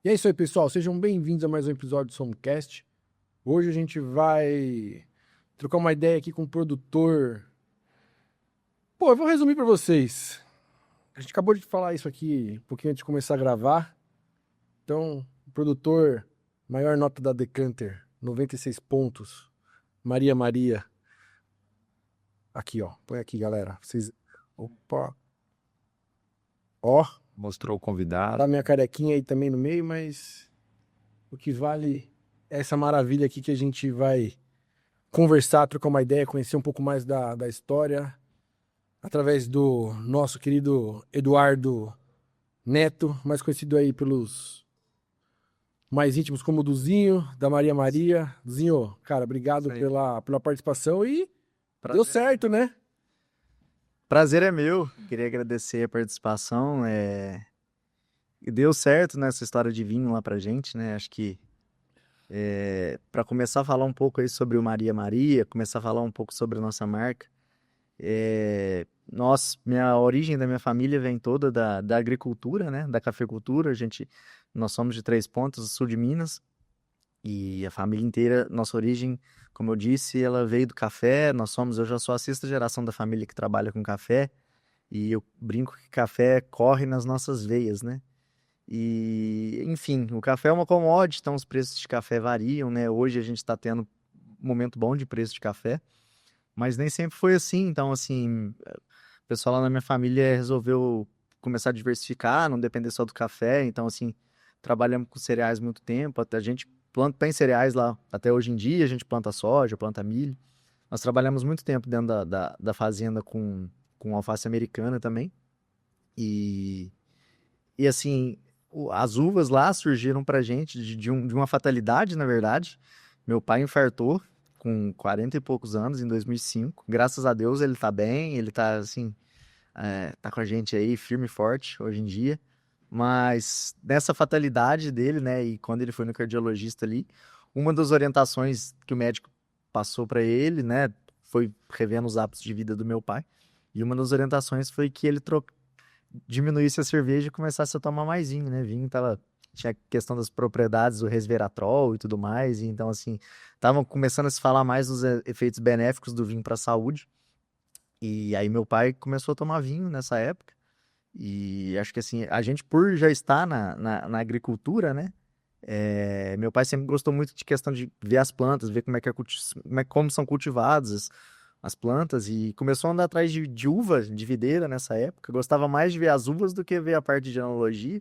E é isso aí, pessoal. Sejam bem-vindos a mais um episódio do Somcast. Hoje a gente vai trocar uma ideia aqui com o produtor. Pô, eu vou resumir pra vocês. A gente acabou de falar isso aqui um pouquinho antes de começar a gravar. Então, o produtor, maior nota da Decanter, 96 pontos. Maria Maria. Aqui, ó. Põe aqui, galera. Vocês. Opa. Ó, Mostrou o tá convidado. minha carequinha aí também no meio, mas o que vale é essa maravilha aqui que a gente vai conversar, trocar uma ideia, conhecer um pouco mais da história, através do nosso querido Eduardo Neto, mais conhecido aí pelos mais íntimos como o Duzinho, da Maria Maria. Duzinho, cara, Isso obrigado aí. pela participação e deu Prazer é certo, meu. né? Prazer é meu. Queria agradecer a participação. E deu certo nessa história de vinho lá pra gente, né? Acho que para começar a falar um pouco aí sobre o Maria Maria, começar a falar um pouco sobre a nossa marca. Minha origem da minha família vem toda da agricultura, né? Da cafeicultura. Nós somos de Três Pontas, sul de Minas. E a família inteira, nossa origem, como eu disse, ela veio do café. Eu já sou a sexta geração da família que trabalha com café. E eu brinco que café corre nas nossas veias, né? E, enfim, o café é uma commodity, então os preços de café variam, né? Hoje a gente está tendo um momento bom de preço de café, mas nem sempre foi assim. Então, assim, o pessoal lá na minha família resolveu começar a diversificar, não depender só do café. Então, assim, trabalhamos com cereais há muito tempo. Até a gente planta, tem cereais lá até hoje em dia, a gente planta soja, planta milho. Nós trabalhamos muito tempo dentro da fazenda com alface americana também. E, e assim, as uvas lá surgiram pra gente de uma fatalidade, na verdade. Meu pai infartou com 40 e poucos anos, em 2005. Graças a Deus ele tá bem, ele tá assim, tá com a gente aí firme e forte hoje em dia. Mas nessa fatalidade dele, né, e quando ele foi no cardiologista ali, uma das orientações que o médico passou para ele, né, foi revendo os hábitos de vida do meu pai. E uma das orientações foi que ele diminuísse a cerveja e começasse a tomar mais vinho, né? Tinha a questão das propriedades do resveratrol e tudo mais, e então assim, estavam começando a se falar mais dos efeitos benéficos do vinho para a saúde. E aí meu pai começou a tomar vinho nessa época. E acho que assim, a gente por já estar na agricultura, né? Meu pai sempre gostou muito de questão de ver as plantas, ver como são cultivadas as plantas, e começou a andar atrás de uva, de videira nessa época. Gostava mais de ver as uvas do que ver a parte de enologia,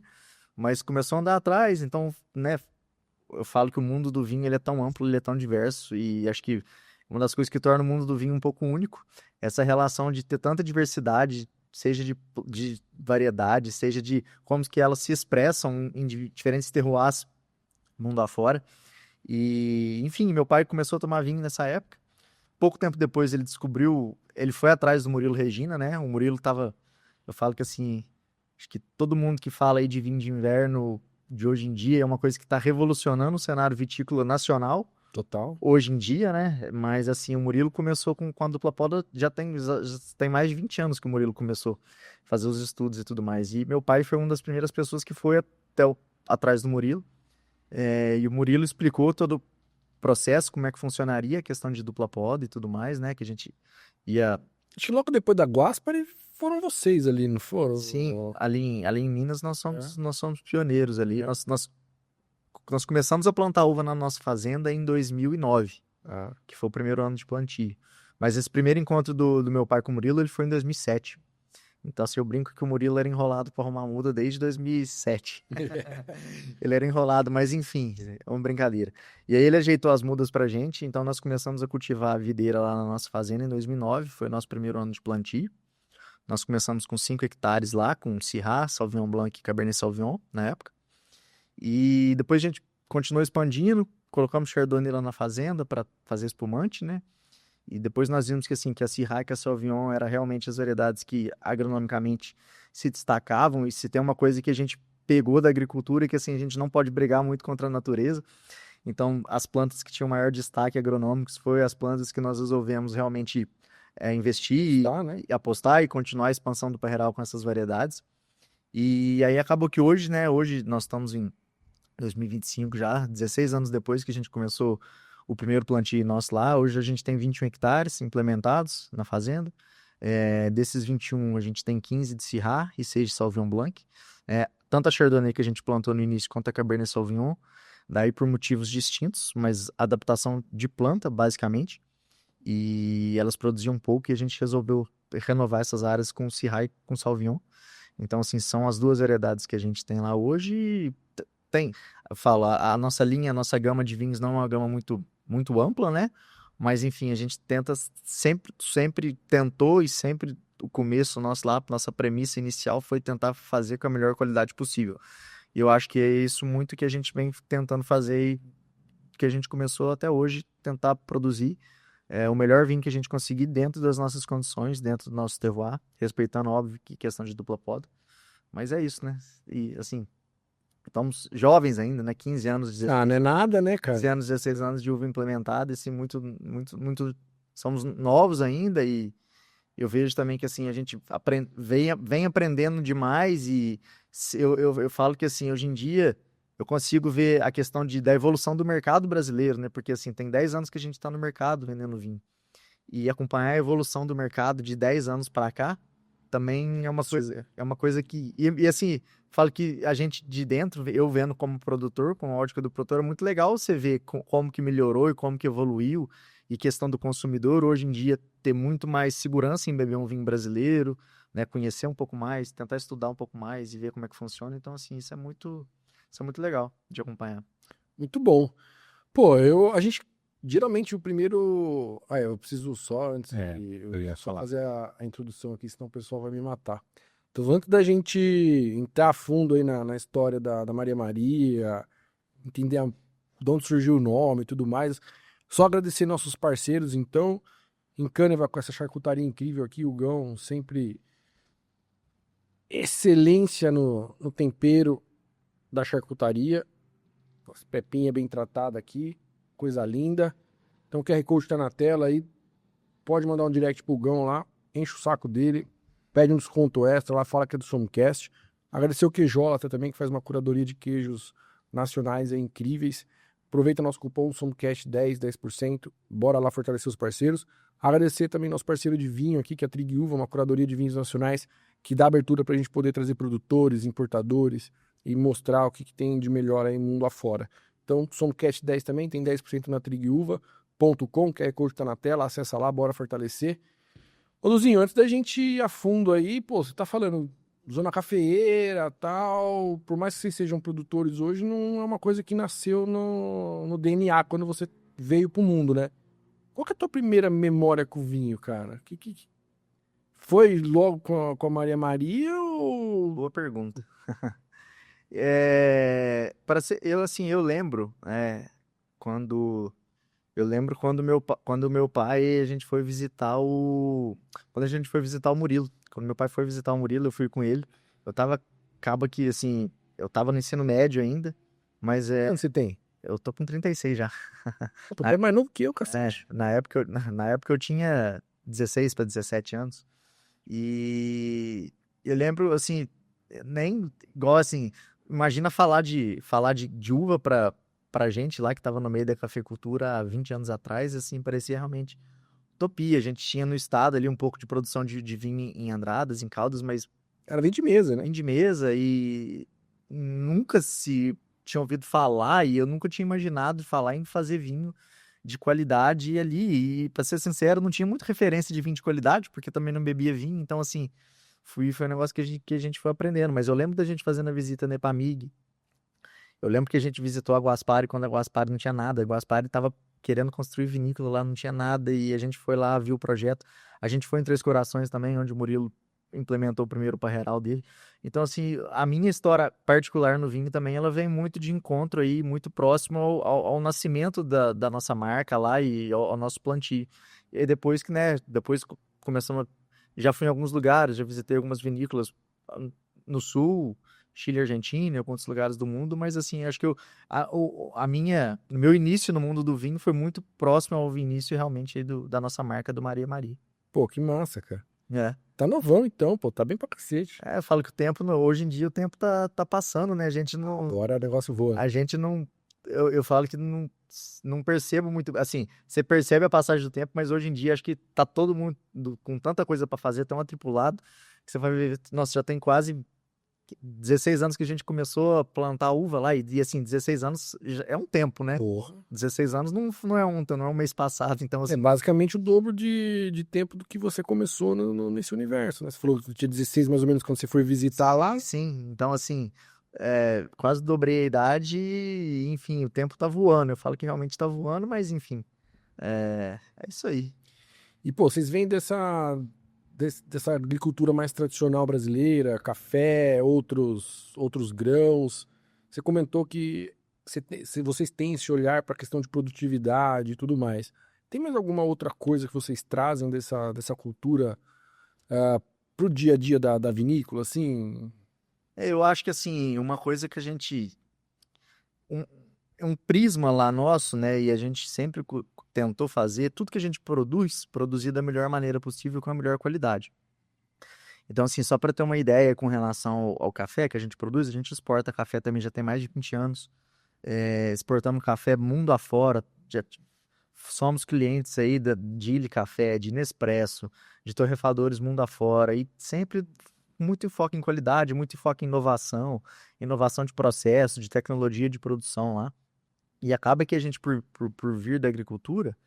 mas começou a andar atrás. Então, né, eu falo que o mundo do vinho ele é tão amplo, ele é tão diverso, e acho que uma das coisas que torna o mundo do vinho um pouco único é essa relação de ter tanta diversidade, seja de variedade, seja de como que elas se expressam em diferentes terroirs mundo afora. E, enfim, meu pai começou a tomar vinho nessa época. Pouco tempo depois ele foi atrás do Murilo Regina, né? O Murilo tava, eu falo que assim, acho que todo mundo que fala aí de vinho de inverno de hoje em dia é uma coisa que está revolucionando o cenário vitícola nacional Total. hoje em dia, né? Mas assim, o Murilo começou com a dupla poda, já tem mais de 20 anos que o Murilo começou a fazer os estudos e tudo mais. E meu pai foi uma das primeiras pessoas que foi atrás do Murilo. E o Murilo explicou todo o processo, como é que funcionaria a questão de dupla poda e tudo mais, né? Que a gente ia. Acho que logo depois da Guaspari foram vocês ali, não Sim, foram? ali em Minas É. nós somos pioneiros ali. É. Nós começamos a plantar uva na nossa fazenda em 2009, Ah, que foi o primeiro ano de plantio. Mas esse primeiro encontro do meu pai com o Murilo, ele foi em 2007. Então, assim, eu brinco que o Murilo era enrolado para arrumar muda desde 2007. Ele era enrolado, mas enfim, é uma brincadeira. E aí ele ajeitou as mudas pra gente, então nós começamos a cultivar a videira lá na nossa fazenda em 2009, foi o nosso primeiro ano de plantio. Nós começamos com 5 hectares lá, com Syrah, Sauvignon Blanc e Cabernet Sauvignon na época. E depois a gente continuou expandindo, colocamos Chardonnay lá na fazenda para fazer espumante, né? E depois nós vimos que assim, que a Syrah e que a Sauvignon eram realmente as variedades que agronomicamente se destacavam, e se tem uma coisa que a gente pegou da agricultura, que assim, a gente não pode brigar muito contra a natureza. Então, as plantas que tinham maior destaque agronômico foi as plantas que nós resolvemos realmente investir tá, né? e apostar e continuar a expansão do Parreiral com essas variedades. E aí acabou que hoje, né, hoje nós estamos 2025 já, 16 anos depois que a gente começou o primeiro plantio nosso lá. Hoje a gente tem 21 hectares implementados na fazenda. Desses 21, a gente tem 15 de Syrah e 6 de Sauvignon Blanc. Tanto a Chardonnay que a gente plantou no início, quanto a Cabernet Sauvignon, daí por motivos distintos, mas adaptação de planta, basicamente. E elas produziam pouco e a gente resolveu renovar essas áreas com Syrah e com Sauvignon. Então, assim, são as duas variedades que a gente tem lá hoje. E eu falo, a nossa linha, a nossa gama de vinhos não é uma gama muito, muito ampla, né? Mas, enfim, a gente tenta sempre tentou, e sempre o começo nosso lá, nossa premissa inicial foi tentar fazer com a melhor qualidade possível. E eu acho que é isso muito que a gente vem tentando fazer e que a gente começou até hoje, tentar produzir o melhor vinho que a gente conseguir dentro das nossas condições, dentro do nosso terroir, respeitando, óbvio, que questão de dupla poda. Mas é isso, né? E, assim, estamos jovens ainda, né? 15 anos, 16, Ah, não é nada, né, 15 cara? anos, 16 anos de uva implementada, assim, somos novos ainda e eu vejo também que, assim, a gente vem aprendendo demais e eu falo que, assim, hoje em dia eu consigo ver a questão da evolução do mercado brasileiro, né? Porque, assim, tem 10 anos que a gente está no mercado vendendo vinho. E acompanhar a evolução do mercado de 10 anos para cá também é uma coisa que... E, assim, falo que a gente de dentro, eu vendo como produtor, com a ótica do produtor, é muito legal você ver como que melhorou e como que evoluiu. E questão do consumidor, hoje em dia, ter muito mais segurança em beber um vinho brasileiro, né? Conhecer um pouco mais, tentar estudar um pouco mais e ver como é que funciona. Então, assim, isso é muito legal de acompanhar. Muito bom. Pô, a gente, geralmente o primeiro... Ah, eu preciso só, antes de... eu ia só falar. fazer a introdução aqui, senão o pessoal vai me matar. Então, antes da gente entrar a fundo aí na história da Maria Maria, entender de onde surgiu o nome e tudo mais, só agradecer nossos parceiros, então, em Câneva, com essa charcutaria incrível aqui, o Gão sempre excelência no tempero da charcutaria, as pepinha bem tratada aqui, coisa linda. Então o QR Code tá na tela aí, pode mandar um direct pro Gão lá, enche o saco dele, pede um desconto extra lá, fala que é do Somcast. Agradecer o Queijolata também, que faz uma curadoria de queijos nacionais aí, incríveis. Aproveita nosso cupom SOMCAST10, 10%. Bora lá fortalecer os parceiros. Agradecer também nosso parceiro de vinho aqui, que é a Trig Uva, uma curadoria de vinhos nacionais, que dá abertura para a gente poder trazer produtores, importadores e mostrar o que tem de melhor aí no mundo afora. Então, SOMCAST10 também, tem 10% na triguva.com, QR Code tá na tela, acessa lá, bora fortalecer. Ô Luzinho, antes da gente ir a fundo aí, pô, você tá falando zona cafeeira, tal, por mais que vocês sejam produtores hoje, não é uma coisa que nasceu no DNA quando você veio pro mundo, né? Qual que é a tua primeira memória com o vinho, cara? Foi logo com a Maria Maria ou... Boa pergunta. Eu lembro, quando quando meu pai, a gente foi visitar quando a gente foi visitar o Murilo. Quando meu pai foi visitar o Murilo, eu fui com ele. Acaba que, assim, eu tava no ensino médio ainda, mas Quanto você tem? eu tô com 36 já. Tu é mais novo que eu, É, cacete. na época eu tinha 16 para 17 anos. E eu lembro, assim, nem igual assim, imagina falar de uva pra gente lá que tava no meio da cafeicultura há 20 anos atrás, assim, parecia realmente utopia. A gente tinha no estado ali um pouco de produção de vinho em Andradas, em Caldas, mas Era 20 mesa, né? vinho de mesa e nunca se tinha ouvido falar e eu nunca tinha imaginado falar em fazer vinho de qualidade ali. E, pra ser sincero, não tinha muita referência de vinho de qualidade, porque também não bebia vinho. Então, assim, foi um negócio que a gente foi aprendendo. Mas eu lembro da gente fazendo a visita na Epamig. Eu lembro que a gente visitou a Guaspari quando a Guaspari não tinha nada. A Guaspari estava querendo construir vinícola lá, não tinha nada. E a gente foi lá, viu o projeto. A gente foi em Três Corações também, onde o Murilo implementou o primeiro parreiral dele. Então, assim, a minha história particular no vinho também, ela vem muito de encontro aí, muito próximo ao nascimento da nossa marca lá e ao nosso plantio. E aí depois que, né, começamos, já fui em alguns lugares, já visitei algumas vinícolas no sul, Chile, Argentina, e alguns lugares do mundo, mas assim, acho que o meu início no mundo do vinho foi muito próximo ao início realmente aí da nossa marca do Maria Maria. Pô, que massa, cara. É. Tá novão então, pô, tá bem pra cacete. Eu falo que o tempo, hoje em dia, o tempo tá passando, né? Agora o negócio voa. A gente não, eu falo que não percebo muito, assim, você percebe a passagem do tempo, mas hoje em dia acho que tá todo mundo com tanta coisa pra fazer, tão atripulado, que você vai ver, nossa, já tem quase 16 anos que a gente começou a plantar uva lá, e assim, 16 anos é um tempo, né? Porra. 16 anos não é ontem, não é um mês passado, então É assim, basicamente o dobro de tempo do que você começou nesse universo, né? Você falou que tinha 16 mais ou menos quando você foi visitar lá. sim, então assim, quase dobrei a idade e, enfim, o tempo tá voando, eu falo que realmente tá voando, mas enfim, é isso aí. E, pô, vocês vêm dessa agricultura mais tradicional brasileira, café, outros grãos. Você comentou que se vocês têm esse olhar para a questão de produtividade e tudo mais. Tem mais alguma outra coisa que vocês trazem dessa cultura pro dia a dia da vinícola, assim? Eu acho que assim, uma coisa que a gente. Um, um prisma lá nosso, né? E a gente sempre tentou fazer, tudo que a gente produzir da melhor maneira possível, com a melhor qualidade. Então, assim, só para ter uma ideia com relação ao café que a gente produz, a gente exporta café também já tem mais de 20 anos. Exportamos café mundo afora. Já somos clientes aí de Ilha Café, de Nespresso, de torrefadores mundo afora. E sempre muito enfoque em qualidade, muito enfoque em inovação de processo, de tecnologia de produção lá. E acaba que a gente, por vir da agricultura,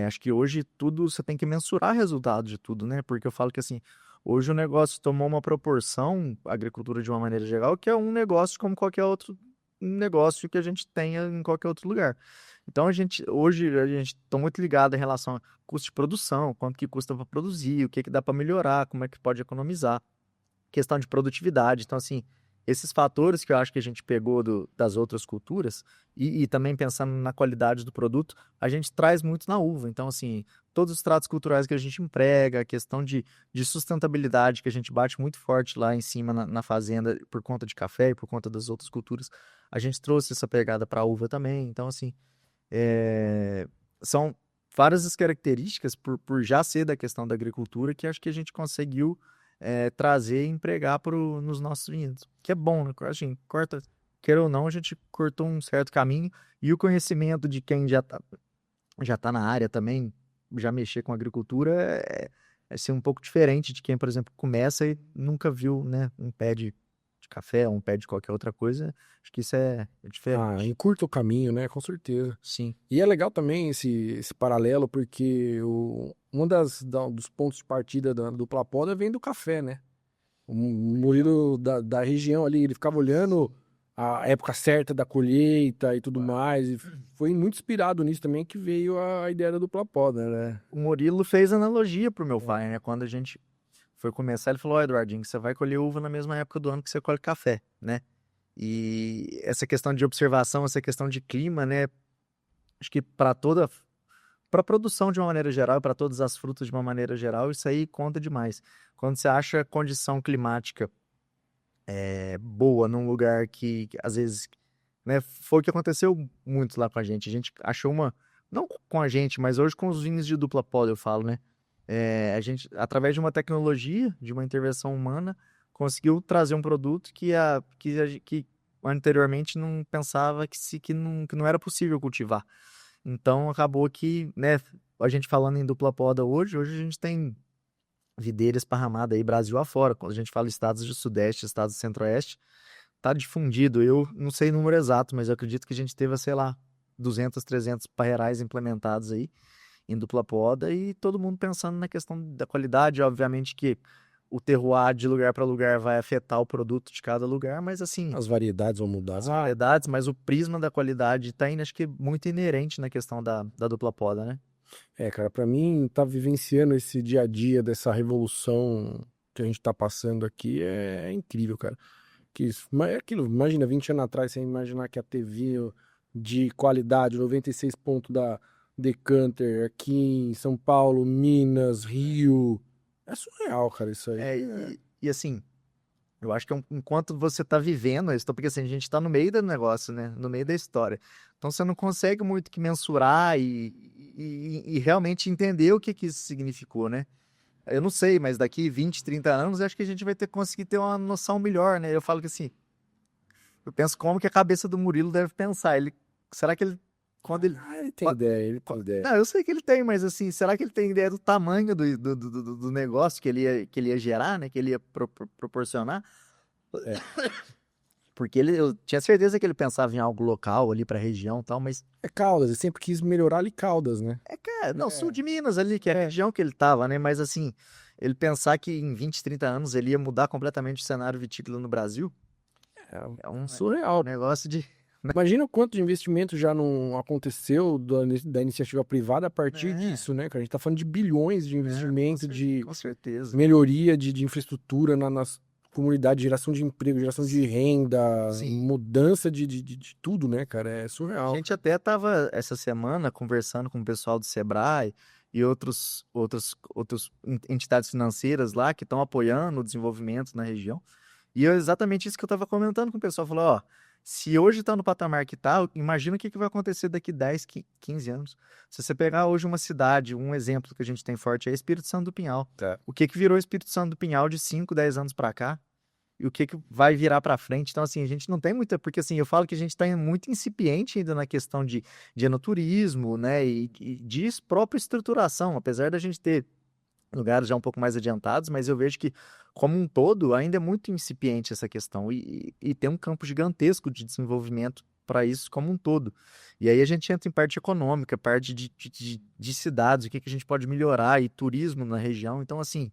acho que hoje tudo você tem que mensurar resultado de tudo, né? Porque eu falo que assim, hoje o negócio tomou uma proporção, a agricultura de uma maneira geral, que é um negócio como qualquer outro negócio que a gente tenha em qualquer outro lugar. Então hoje a gente está muito ligado em relação a custo de produção, quanto que custa para produzir, o que que dá para melhorar, como é que pode economizar, questão de produtividade. Então, assim, esses fatores que eu acho que a gente pegou das outras culturas e também pensando na qualidade do produto, a gente traz muito na uva. Então, assim, todos os tratos culturais que a gente emprega, a questão de sustentabilidade que a gente bate muito forte lá em cima na fazenda por conta de café e por conta das outras culturas, a gente trouxe essa pegada para a uva também. Então, assim, são várias as características por já ser da questão da agricultura que acho que a gente conseguiu trazer e empregar nos nossos vinhedos. Que é bom, né? Assim, queira ou não, a gente cortou um certo caminho e o conhecimento de quem já tá na área também, já mexer com agricultura, é ser um pouco diferente de quem, por exemplo, começa e nunca viu, né, um pé de café ou um pé de qualquer outra coisa. Acho que isso é diferente. Encurta o caminho, né? Com certeza. Sim. E é legal também esse paralelo, porque um dos pontos de partida da dupla poda vem do café, né? O Murilo da região ali, ele ficava olhando a época certa da colheita e tudo mais. E foi muito inspirado nisso também que veio a ideia da dupla poda, né? O Murilo fez analogia pro meu pai, né? Quando a gente foi começar, ele falou: Ó, Eduardinho, você vai colher uva na mesma época do ano que você colhe café, né? E essa questão de observação, essa questão de clima, né? Acho que para produção de uma maneira geral, para todas as frutas de uma maneira geral, isso aí conta demais. Quando você acha condição climática boa num lugar que às vezes, né, foi o que aconteceu muito lá com a gente. A gente achou não com a gente, mas hoje com os vinhos de dupla poda, eu falo, né? A gente, através de uma tecnologia, de uma intervenção humana, conseguiu trazer um produto que anteriormente não pensava que não era possível cultivar. Então acabou que, né, a gente falando em dupla poda hoje a gente tem videira esparramada aí Brasil afora. Quando a gente fala estados do Sudeste, estados do Centro-Oeste, tá difundido. Eu não sei o número exato, mas eu acredito que a gente teve, sei lá, 200, 300 parreirais implementados aí em dupla poda e todo mundo pensando na questão da qualidade. Obviamente que o terroir de lugar para lugar vai afetar o produto de cada lugar, mas assim, As variedades vão mudar. as variedades, mas o prisma da qualidade tá indo, acho que muito inerente na questão da dupla poda, né? Cara, pra mim, tá vivenciando esse dia a dia dessa revolução que a gente tá passando aqui é incrível, cara. Mas é aquilo, imagina, 20 anos atrás, você imaginar que a TV de qualidade, 96 pontos da Decanter, aqui em São Paulo, Minas, Rio. É surreal, cara, isso aí. E assim, eu acho que enquanto você tá vivendo isso, porque assim, a gente tá no meio do negócio, né? No meio da história. Então você não consegue muito que mensurar e realmente entender o que isso significou, né? Eu não sei, mas daqui 20, 30 anos, eu acho que a gente vai conseguir ter uma noção melhor, né? Eu falo que assim, eu penso como que a cabeça do Murilo deve pensar. Será que ele, quando ele... Ele tem ideia, ele tem ideia. Não, eu sei que ele tem, mas assim, será que ele tem ideia do tamanho do negócio que ele ia gerar, né? Que ele ia proporcionar? É. Porque eu tinha certeza que ele pensava em algo local ali pra região e tal, mas É Caldas, ele sempre quis melhorar ali Caldas, né? cara, não, sul de Minas ali, que é a região que ele tava, né? Mas assim, ele pensar que em 20, 30 anos ele ia mudar completamente o cenário vitícola no Brasil, é um Surreal. negócio de... Imagina o quanto de investimento já não aconteceu da iniciativa privada a partir É. disso, né, cara? A gente tá falando de bilhões de investimento, de Com certeza. melhoria de infraestrutura nas comunidades, geração de emprego, geração de renda, Sim. mudança de tudo, né, cara? É A surreal. gente até tava essa semana conversando com o pessoal do Sebrae e outras entidades financeiras lá que estão apoiando o desenvolvimento na região. E é exatamente isso que eu estava comentando com o pessoal. Falou, ó, se hoje está no patamar que está, imagina o que vai acontecer daqui 10, 15 anos. Se você pegar hoje uma cidade, um exemplo que a gente tem forte é Espírito Santo do Pinhal. Tá. O que virou Espírito Santo do Pinhal de 5, 10 anos para cá? E o que vai virar para frente? Então, assim, a gente não tem muita... Porque, assim, eu falo que a gente está muito incipiente ainda na questão de enoturismo, né? E de própria estruturação, apesar da gente ter lugares já um pouco mais adiantados, mas eu vejo que, como um todo, ainda é muito incipiente essa questão e tem um campo gigantesco de desenvolvimento para isso como um todo. E aí a gente entra em parte econômica, parte de cidades, o que a gente pode melhorar, e turismo na região. Então, assim,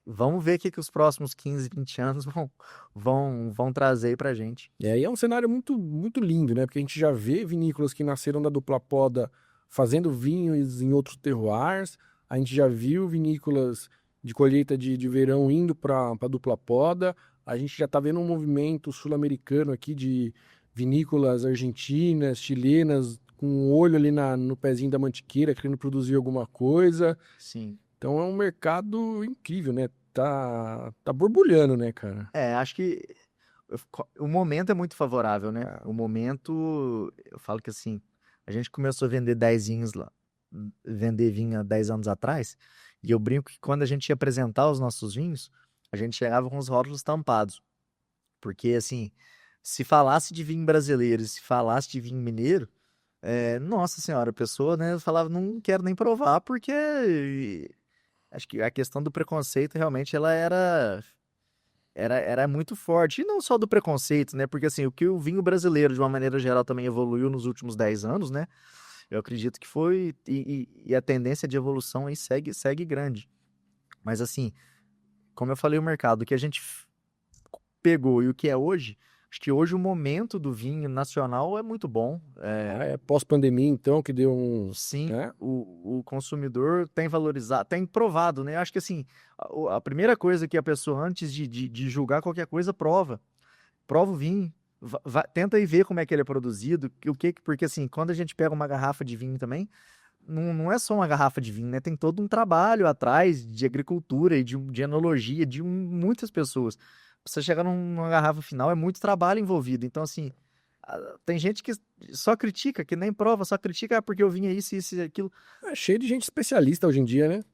vamos ver o que os próximos 15, 20 anos vão trazer aí pra gente. E aí é um cenário muito, muito lindo, né? Porque a gente já vê vinícolas que nasceram da dupla poda fazendo vinhos em outros terroirs. A gente já viu vinícolas de colheita de verão indo para dupla poda. A gente já está vendo um movimento sul-americano aqui de vinícolas argentinas, chilenas, com um olho ali no pezinho da mantiqueira, querendo produzir alguma coisa. Sim. Então é um mercado incrível, né? Tá borbulhando, né, cara? Acho que o momento é muito favorável, né? O momento, eu falo que assim, a gente começou a vender 10 vinhos lá, vender vinho há 10 anos atrás, e eu brinco que quando a gente ia apresentar os nossos vinhos, a gente chegava com os rótulos tampados. Porque, assim, se falasse de vinho brasileiro, se falasse de vinho mineiro, nossa senhora, a pessoa, né, falava, não quero nem provar, porque acho que a questão do preconceito realmente ela era muito forte. E não só do preconceito, né? Porque assim, o que o vinho brasileiro, de uma maneira geral, também evoluiu nos últimos 10 anos, né? Eu acredito que foi. E a tendência de evolução aí segue grande. Mas assim, como eu falei, o mercado, o que a gente pegou e o que é hoje, acho que hoje o momento do vinho nacional é muito bom. É pós-pandemia, então, que deu um. Sim, Né? o consumidor tem valorizado, tem provado, né? Acho que assim, a primeira coisa que a pessoa, antes de julgar qualquer coisa, prova o vinho, tenta ir ver como é que ele é produzido, porque assim, quando a gente pega uma garrafa de vinho também, não é só uma garrafa de vinho, né? Tem todo um trabalho atrás de agricultura e de enologia de muitas pessoas. Pra você chegar numa garrafa final, é muito trabalho envolvido. Então, assim, tem gente que só critica, que nem prova, só critica porque eu vinha isso, isso e aquilo. É cheio de gente especialista hoje em dia, né?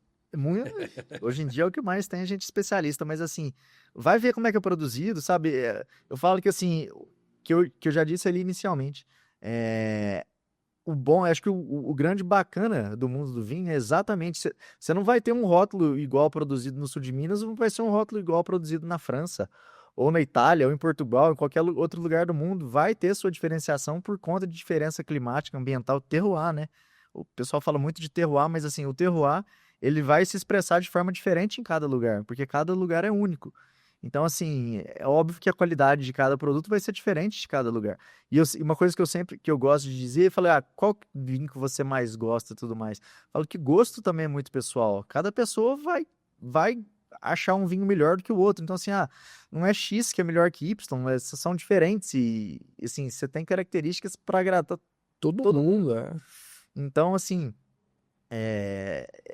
Hoje em dia é o que mais tem gente especialista, mas assim, vai ver como é que é produzido, sabe? Eu falo que assim, que eu já disse ali inicialmente, o bom, acho que o grande bacana do mundo do vinho é exatamente, você não vai ter um rótulo igual produzido no sul de Minas, não vai ser um rótulo igual produzido na França, ou na Itália, ou em Portugal, em qualquer outro lugar do mundo, vai ter sua diferenciação por conta de diferença climática, ambiental, terroir, né? O pessoal fala muito de terroir, mas assim, o terroir, ele vai se expressar de forma diferente em cada lugar, porque cada lugar é único. Então, assim, é óbvio que a qualidade de cada produto vai ser diferente de cada lugar. E uma coisa que eu gosto de dizer, eu falei, qual vinho que você mais gosta e tudo mais? Falo que gosto também é muito pessoal. Cada pessoa vai achar um vinho melhor do que o outro. Então, assim, não é X que é melhor que Y, são diferentes e, assim, você tem características para agradar Todo mundo, Então, assim,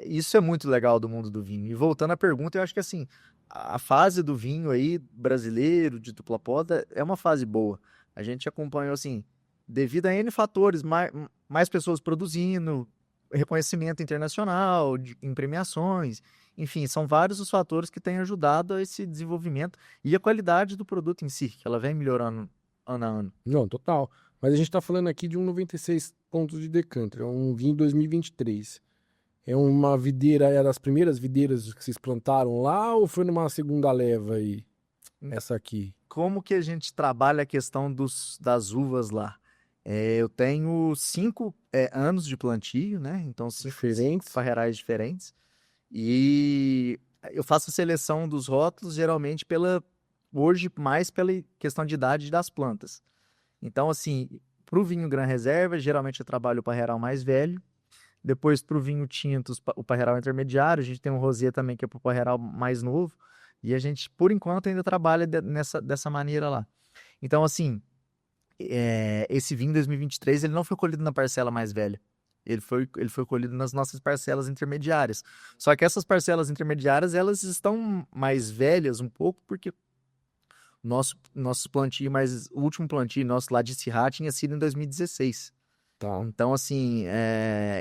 isso é muito legal do mundo do vinho. E voltando à pergunta, eu acho que assim, a fase do vinho aí, brasileiro, de dupla poda, é uma fase boa. A gente acompanhou, assim, devido a N fatores, mais pessoas produzindo, reconhecimento internacional, em premiações, enfim, são vários os fatores que têm ajudado a esse desenvolvimento e a qualidade do produto em si, que ela vem melhorando ano a ano. Não, total. Mas a gente tá falando aqui de um 96 pontos de decanter, é um vinho 2023. É uma videira, é das primeiras videiras que vocês plantaram lá ou foi numa segunda leva aí? Essa aqui. Como que a gente trabalha a questão das uvas lá? Eu tenho 5 anos de plantio, né? Então, cinco Diferentes. parreirais diferentes. E eu faço a seleção dos rótulos, geralmente, hoje, mais pela questão de idade das plantas. Então, assim, para o vinho Gran Reserva, geralmente eu trabalho o parreiral mais velho. Depois, para o vinho tinto, o parreiral intermediário. A gente tem um rosé também, que é para o parreiral mais novo. E a gente, por enquanto, ainda trabalha dessa maneira lá. Então, assim, esse vinho 2023, ele não foi colhido na parcela mais velha. Ele foi colhido nas nossas parcelas intermediárias. Só que essas parcelas intermediárias, elas estão mais velhas um pouco, porque nosso plantio, o último plantio nosso lá de Syrah tinha sido em 2016. Tá. Então, assim,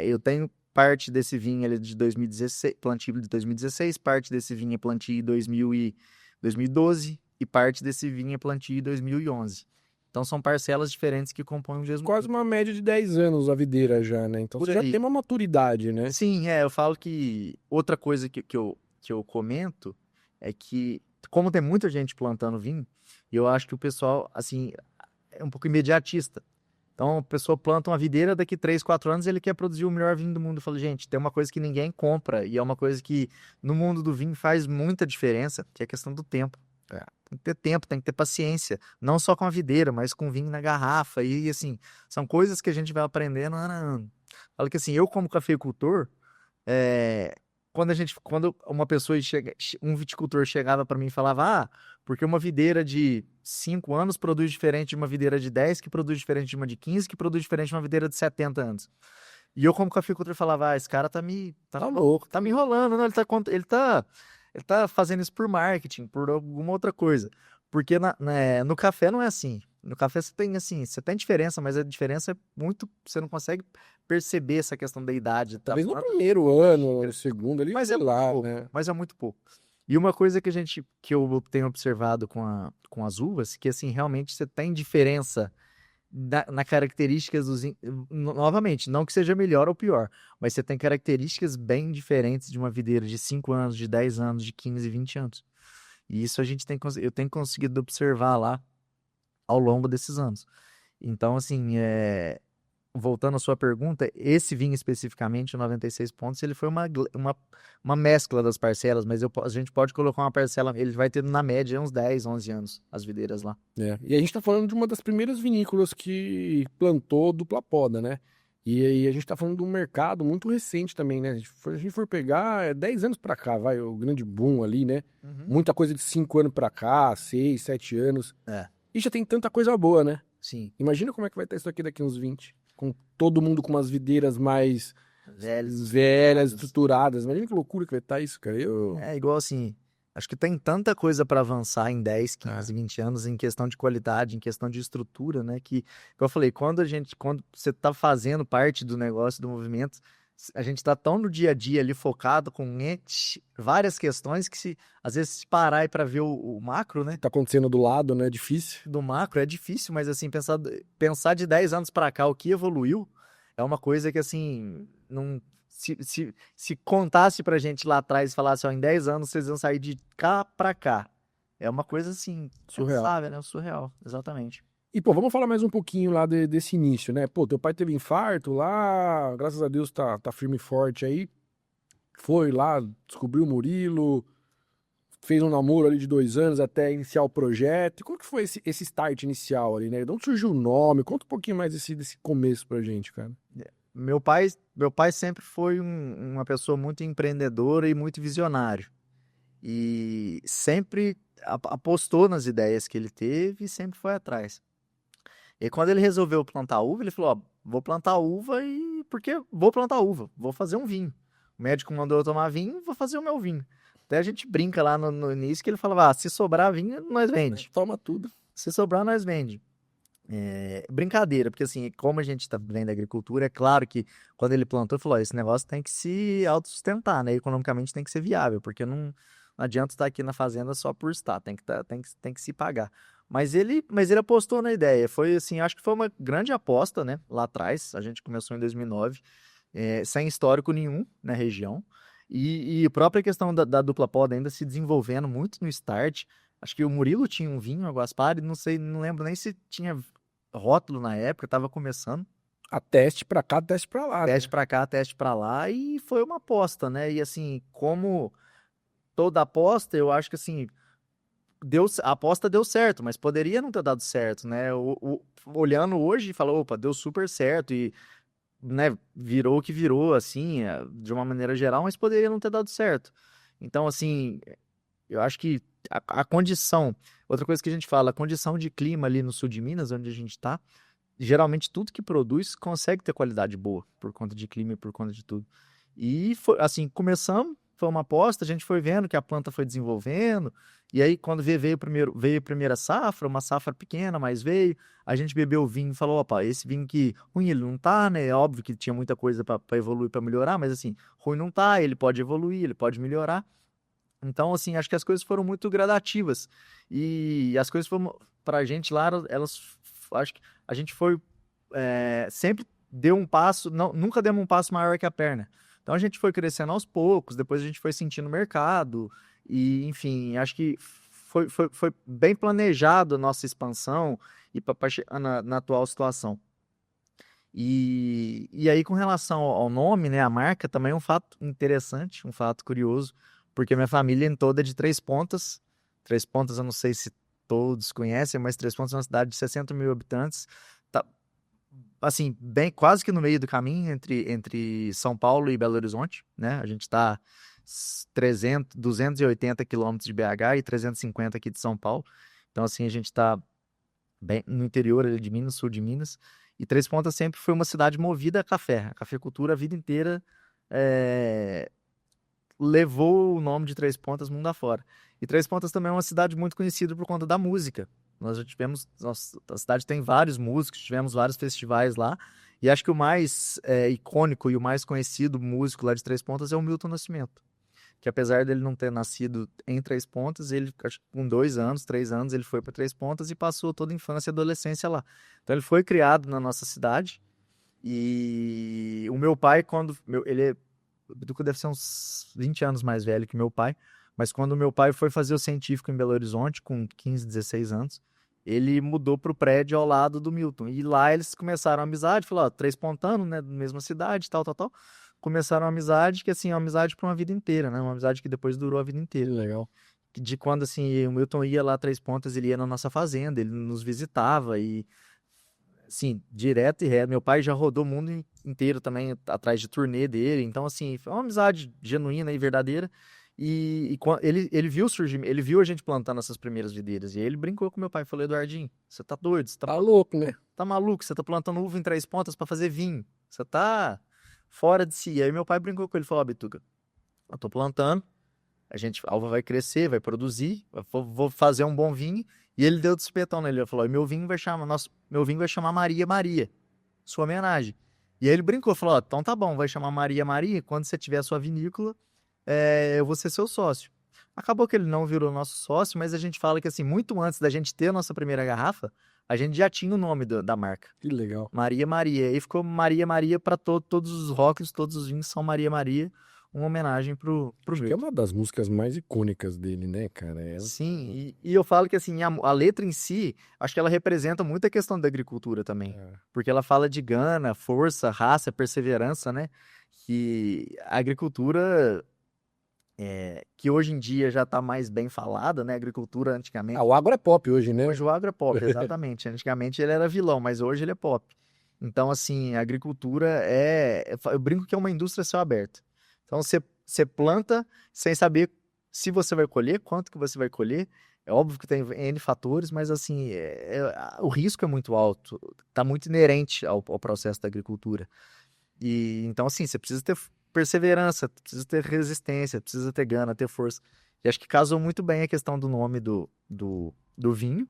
eu tenho parte desse vinho ele de 2016, plantio de 2016, parte desse vinho é plantio de 2012 e parte desse vinho é plantio de 2011. Então, são parcelas diferentes que compõem o mesmo. Quase uma média de 10 anos a videira já, né? Então Por você já aí. tem uma maturidade, né? Sim, eu falo que outra coisa que eu comento é que, como tem muita gente plantando vinho, eu acho que o pessoal, assim, é um pouco imediatista. Então, a pessoa planta uma videira, daqui 3, 4 anos ele quer produzir o melhor vinho do mundo. Eu falo, gente, tem uma coisa que ninguém compra e é uma coisa que no mundo do vinho faz muita diferença, que é a questão do tempo. Tem que ter tempo, tem que ter paciência. Não só com a videira, mas com vinho na garrafa. E, assim, são coisas que a gente vai aprendendo ano a ano. Falo que, assim, eu como cafeicultor, quando uma pessoa um viticultor chegava para mim e falava, porque uma videira de 5 anos produz diferente de uma videira de 10, que produz diferente de uma de 15, que produz diferente de uma videira de 70 anos. E eu como cafeicultor falava, esse cara tá louco, tá me enrolando, não, ele tá fazendo isso por marketing, por alguma outra coisa. Porque no café não é assim. No café você tem diferença, mas a diferença é muito, você não consegue perceber essa questão da idade. Talvez no primeiro ano, no segundo ali, Mas sei lá, pouco, né? mas é muito pouco. E uma coisa que eu tenho observado com as uvas, que assim, realmente você tem diferença na características novamente, não que seja melhor ou pior, mas você tem características bem diferentes de uma videira de 5 anos, de 10 anos, de 15, 20 anos. E isso eu tenho conseguido observar lá ao longo desses anos. Então, assim, voltando à sua pergunta, esse vinho especificamente, o 96 pontos, ele foi uma mescla das parcelas, mas a gente pode colocar uma parcela, ele vai ter na média uns 10, 11 anos, as videiras lá. E a gente tá falando de uma das primeiras vinícolas que plantou dupla poda, né? E aí a gente tá falando de um mercado muito recente também, né? Se a gente for pegar, 10 anos pra cá, vai, o grande boom ali, né? Muita coisa de 5 anos pra cá, 6, 7 anos. E já tem tanta coisa boa, né? Sim. Imagina como é que vai estar isso aqui daqui uns 20. Com todo mundo com umas videiras mais velhas, estruturadas. Imagina que loucura que vai estar isso, cara. É igual assim, acho que tem tanta coisa para avançar em 10, 15, 20 anos em questão de qualidade, em questão de estrutura, né? Que, como eu falei, quando você tá fazendo parte do negócio, do movimento, a gente tá tão no dia a dia ali focado com várias questões que às vezes se parar para ver o macro, né? Tá acontecendo do lado, né? É difícil. Do macro é difícil, mas assim, pensar de 10 anos para cá o que evoluiu é uma coisa que assim, não se contasse pra gente lá atrás e falasse, ó, em 10 anos vocês vão sair de cá pra cá. É uma coisa assim, surreal, né? Surreal, exatamente. E, pô, vamos falar mais um pouquinho lá desse início, né? Pô, teu pai teve infarto lá, graças a Deus tá firme e forte aí. Foi lá, descobriu o Murilo, fez um namoro ali de 2 anos até iniciar o projeto. E como que foi esse start inicial ali, né? De onde surgiu o nome? Conta um pouquinho mais desse começo pra gente, cara. Meu pai sempre foi uma pessoa muito empreendedora e muito visionário. E sempre apostou nas ideias que ele teve e sempre foi atrás. E quando ele resolveu plantar uva, ele falou, ó, vou plantar uva porque vou plantar uva, vou fazer um vinho. O médico mandou eu tomar vinho, vou fazer o meu vinho. Até a gente brinca lá no início que ele falava, se sobrar vinho, nós vende. Toma tudo. Se sobrar, nós vende. brincadeira, porque assim, como a gente tá vendo a agricultura, é claro que quando ele plantou, ele falou, ó, esse negócio tem que se autossustentar, né? Economicamente tem que ser viável, porque não adianta estar aqui na fazenda só por estar, tem que se pagar. Mas ele apostou na ideia, foi assim, acho que foi uma grande aposta, né? Lá atrás, a gente começou em 2009, sem histórico nenhum na região, e a própria questão da dupla poda ainda se desenvolvendo muito no start. Acho que o Murilo tinha um vinho, a Guaspari, não sei, não lembro nem se tinha rótulo na época, tava começando. A teste pra cá, teste pra lá, Teste né? pra cá, teste pra lá, e foi uma aposta, né? E assim, como toda aposta, eu acho que assim, a aposta deu certo, mas poderia não ter dado certo, né? Olhando hoje, falou, opa, deu super certo e, né, virou o que virou, assim, de uma maneira geral, mas poderia não ter dado certo. Então, assim, eu acho que a condição, outra coisa que a gente fala, a condição de clima ali no sul de Minas, onde a gente está, geralmente tudo que produz consegue ter qualidade boa, por conta de clima e por conta de tudo. E foi assim, começamos, foi uma aposta, a gente foi vendo que a planta foi desenvolvendo, e aí quando veio a primeira safra, uma safra pequena, mas veio, a gente bebeu o vinho e falou, opa, esse vinho que ruim ele não tá, né? É óbvio que tinha muita coisa para evoluir, para melhorar, mas assim, ruim não tá, ele pode evoluir, ele pode melhorar. Então, assim, acho que as coisas foram muito gradativas. E as coisas foram, pra gente lá, acho que a gente foi, sempre deu um passo, não, nunca demos um passo maior que a perna. Então a gente foi crescendo aos poucos, depois a gente foi sentindo o mercado, e enfim, acho que foi bem planejado a nossa expansão e para chegar na atual situação. E aí, com relação ao nome, né, a marca, também é um fato interessante, um fato curioso, porque minha família em toda é de Três Pontas. Três Pontas, eu não sei se todos conhecem, mas Três Pontas é uma cidade de 60 mil habitantes. Tá, assim, bem, quase que no meio do caminho entre São Paulo e Belo Horizonte, né? A gente está 280 quilômetros de BH e 350 aqui de São Paulo. Então, assim, a gente está bem no interior ali de Minas, sul de Minas. E Três Pontas sempre foi uma cidade movida a cafeicultura a vida inteira eh, levou o nome de Três Pontas mundo afora. E Três Pontas também é uma cidade muito conhecida por conta da música. Nós já tivemos, a cidade tem vários músicos, tivemos vários festivais lá. E acho que o mais icônico e o mais conhecido músico lá de Três Pontas é o Milton Nascimento, que apesar dele não ter nascido em Três Pontas, ele acho que com 2 anos, 3 anos, ele foi para Três Pontas e passou toda a infância e adolescência lá. Então ele foi criado na nossa cidade e o meu pai, o Biduca deve ser uns 20 anos mais velho que meu pai, mas quando o meu pai foi fazer o científico em Belo Horizonte, com 15, 16 anos, ele mudou para o prédio ao lado do Milton. E lá eles começaram a amizade, falou, ó, Três Pontano, né, mesma cidade, tal, tal, tal. Começaram uma amizade que, assim, é uma amizade para uma vida inteira, né? Uma amizade que depois durou a vida Que inteira. legal. De quando, assim, o Milton ia lá Três Pontas, ele ia na nossa fazenda, ele nos visitava e, assim, direto e reto. Meu pai já rodou o mundo inteiro também atrás de turnê dele. Então, assim, foi uma amizade genuína e verdadeira. Ele viu surgir, ele viu a gente plantando essas primeiras videiras. E aí ele brincou com meu pai, falou, Eduardinho, você tá doido? Você Tá louco, né? tá maluco? Você tá plantando uva em Três Pontas para fazer vinho. Você tá fora de si. E aí meu pai brincou com ele, falou, ó, Bituca, eu tô plantando, a uva vai crescer, vai produzir, vou fazer um bom vinho. E ele deu de supetão nele, ele falou, meu vinho vai chamar Maria Maria, sua homenagem. E aí ele brincou, falou, ó, então tá bom, vai chamar Maria Maria, quando você tiver a sua vinícola, eu vou ser seu sócio. Acabou que ele não virou nosso sócio, mas a gente fala que assim, muito antes da gente ter a nossa primeira garrafa, a gente já tinha o nome da marca. Que legal. Maria Maria. E ficou Maria Maria para todos os rocks, todos os vinhos são Maria Maria, uma homenagem pro Acho que é Milton. uma das músicas mais icônicas dele, né, cara? Sim, e eu falo que assim, a letra em si, acho que ela representa muito a questão da agricultura também. É, Porque ela fala de gana, força, raça, perseverança, né? Que a agricultura, que hoje em dia já está mais bem falada, né? A agricultura Ah, antigamente. o agro é pop hoje, né? Hoje o agro é pop, exatamente. Antigamente ele era vilão, mas hoje ele é pop. Então, assim, a agricultura eu brinco que é uma indústria a céu aberto. Então, você planta sem saber se você vai colher, quanto que você vai colher. É óbvio que tem N fatores, mas, assim, o risco é muito alto. Está muito inerente ao processo da agricultura. E, então, assim, você precisa ter perseverança, precisa ter resistência, precisa ter gana, ter força. E acho que casou muito bem a questão do nome do vinho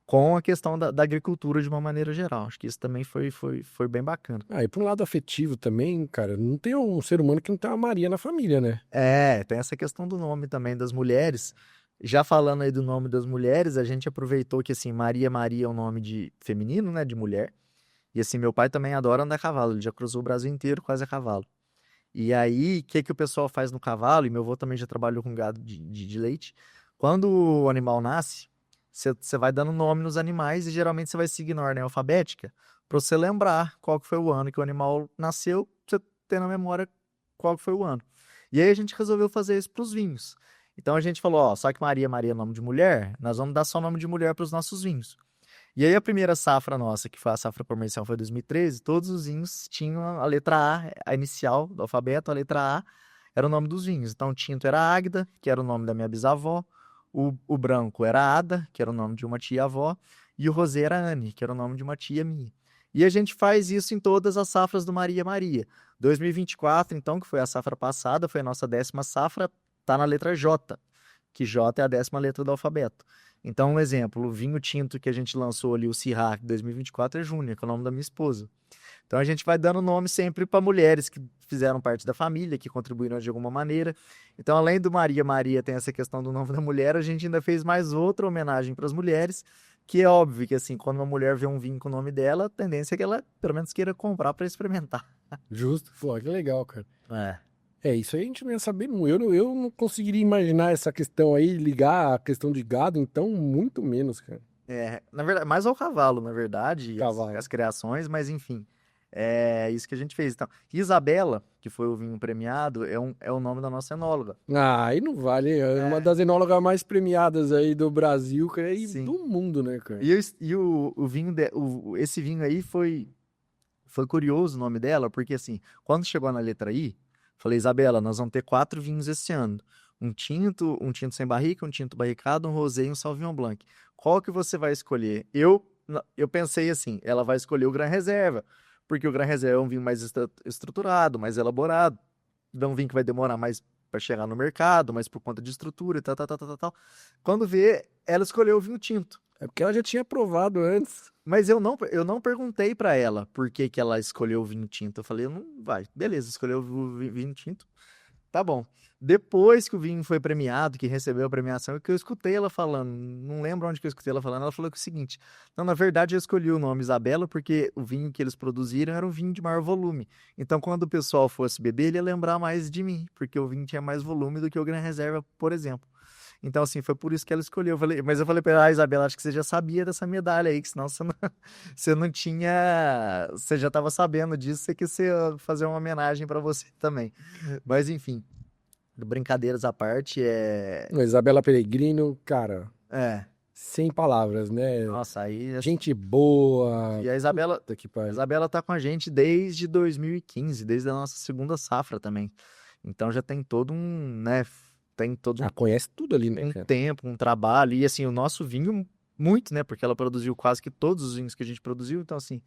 com a questão da agricultura de uma maneira geral. Acho que isso também foi bem bacana. Ah, e por um lado afetivo também, cara, não tem um ser humano que não tem uma Maria na família, né? Tem essa questão do nome também das mulheres. Já falando aí do nome das mulheres, a gente aproveitou que, assim, Maria Maria é um nome de feminino, né, de mulher. E, assim, meu pai também adora andar a cavalo, ele já cruzou o Brasil inteiro quase a cavalo. E aí, o que que o pessoal faz no cavalo? E meu avô também já trabalhou com gado de leite. Quando o animal nasce, você vai dando nome nos animais e geralmente você vai seguir na ordem alfabética para você lembrar qual que foi o ano que o animal nasceu, pra você ter na memória qual que foi o ano. E aí a gente resolveu fazer isso para os vinhos. Então a gente falou, ó, só que Maria Maria é nome de mulher, nós vamos dar só nome de mulher para os nossos vinhos. E aí a primeira safra nossa, que foi a safra comercial, foi 2013, todos os vinhos tinham a letra A inicial do alfabeto, a letra A era o nome dos vinhos. Então o tinto era Águida, que era o nome da minha bisavó, o branco era Ada, que era o nome de uma tia-avó, e o rosé era Anne, que era o nome de uma tia minha. E a gente faz isso em todas as safras do Maria Maria. 2024, então, que foi a safra passada, foi a nossa 10ª safra, tá na letra J, que J é a 10ª letra do alfabeto. Então, um exemplo, o vinho tinto que a gente lançou ali, o Syrah, 2024, é Júnior, que é o nome da minha esposa. Então, a gente vai dando nome sempre para mulheres que fizeram parte da família, que contribuíram de alguma maneira. Então, além do Maria Maria, tem essa questão do nome da mulher, a gente ainda fez mais outra homenagem para as mulheres, que é óbvio que, assim, quando uma mulher vê um vinho com o nome dela, a tendência é que ela, pelo menos, queira comprar para experimentar. Justo. Pô, que legal, cara. É. É, isso aí a gente não ia saber, não. Eu não conseguiria imaginar essa questão aí, ligar a questão de gado, então, muito menos, cara. Na verdade, mais ao cavalo, na verdade, Cavalo. as criações, mas enfim, é isso que a gente fez. Então, Isabela, que foi o vinho premiado, é o nome da nossa enóloga. Ah, aí não vale. É uma das enólogas mais premiadas aí do Brasil, cara, e Sim. do mundo, né, cara? E o vinho, esse vinho aí foi curioso o nome dela, porque assim, quando chegou na letra I, falei, Isabela, nós vamos ter 4 vinhos esse ano. Um tinto sem barrica, um tinto barricado, um rosé e um Sauvignon Blanc. Qual que você vai escolher? Eu pensei assim, ela vai escolher o Gran Reserva, porque o Gran Reserva é um vinho mais estruturado, mais elaborado, é um vinho que vai demorar mais para chegar no mercado, mas por conta de estrutura e tal, tal, tal, tal, tal, tal. Quando vê, ela escolheu o vinho tinto. É porque ela já tinha provado antes. Mas eu não perguntei pra ela por que que ela escolheu o vinho tinto. Eu falei, não vai, beleza, escolheu o vinho tinto, tá bom. Depois que o vinho foi premiado, que recebeu a premiação, é que eu escutei ela falando, não lembro onde que eu escutei ela falando, ela falou que é o seguinte, não, na verdade eu escolhi o nome Isabela porque o vinho que eles produziram era um vinho de maior volume. Então quando o pessoal fosse beber, ele ia lembrar mais de mim, porque o vinho tinha mais volume do que o Gran Reserva, por exemplo. Então, assim, foi por isso que ela escolheu. Mas eu falei pra ela, Isabela, acho que você já sabia dessa medalha aí, que senão você não tinha. Você já estava sabendo disso, você quis fazer uma homenagem pra você também. Mas, enfim, brincadeiras à parte, Isabela Peregrino, cara, É. sem palavras, né? Nossa, aí. Gente boa. E a Isabela. Puta que A pariu. Isabela tá com a gente desde 2015, desde a nossa segunda safra também. Então já tem todo um, né? Tem todo Ah, conhece tudo ali, né, um cara? tempo, um trabalho. E assim, o nosso vinho, muito, né? Porque ela produziu quase que todos os vinhos que a gente produziu. Então, assim,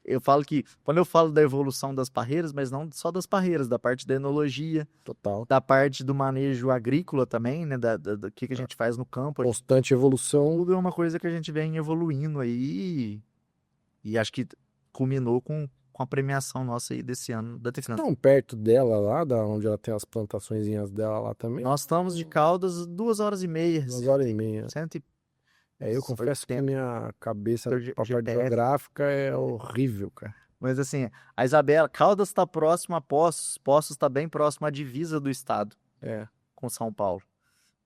eu falo que, quando eu falo da evolução das parreiras, mas não só das parreiras, da parte da enologia, Total. da parte do manejo agrícola também, né? Do que a gente faz no campo. Constante evolução. Tudo é uma coisa que a gente vem evoluindo aí. E acho que culminou com a premiação nossa aí desse ano da Vocês Tecnam. estão perto dela lá, da onde ela tem as plantaçõezinhas dela lá também? Nós estamos de Caldas 2 horas e meia. 2 horas e meia. Cento e É, eu confesso que a 80 minha cabeça por pra parte GPS. geográfica é horrível, cara. Mas assim, a Isabela, Caldas está próximo a Poços, Poços está bem próximo à divisa do estado É, com São Paulo.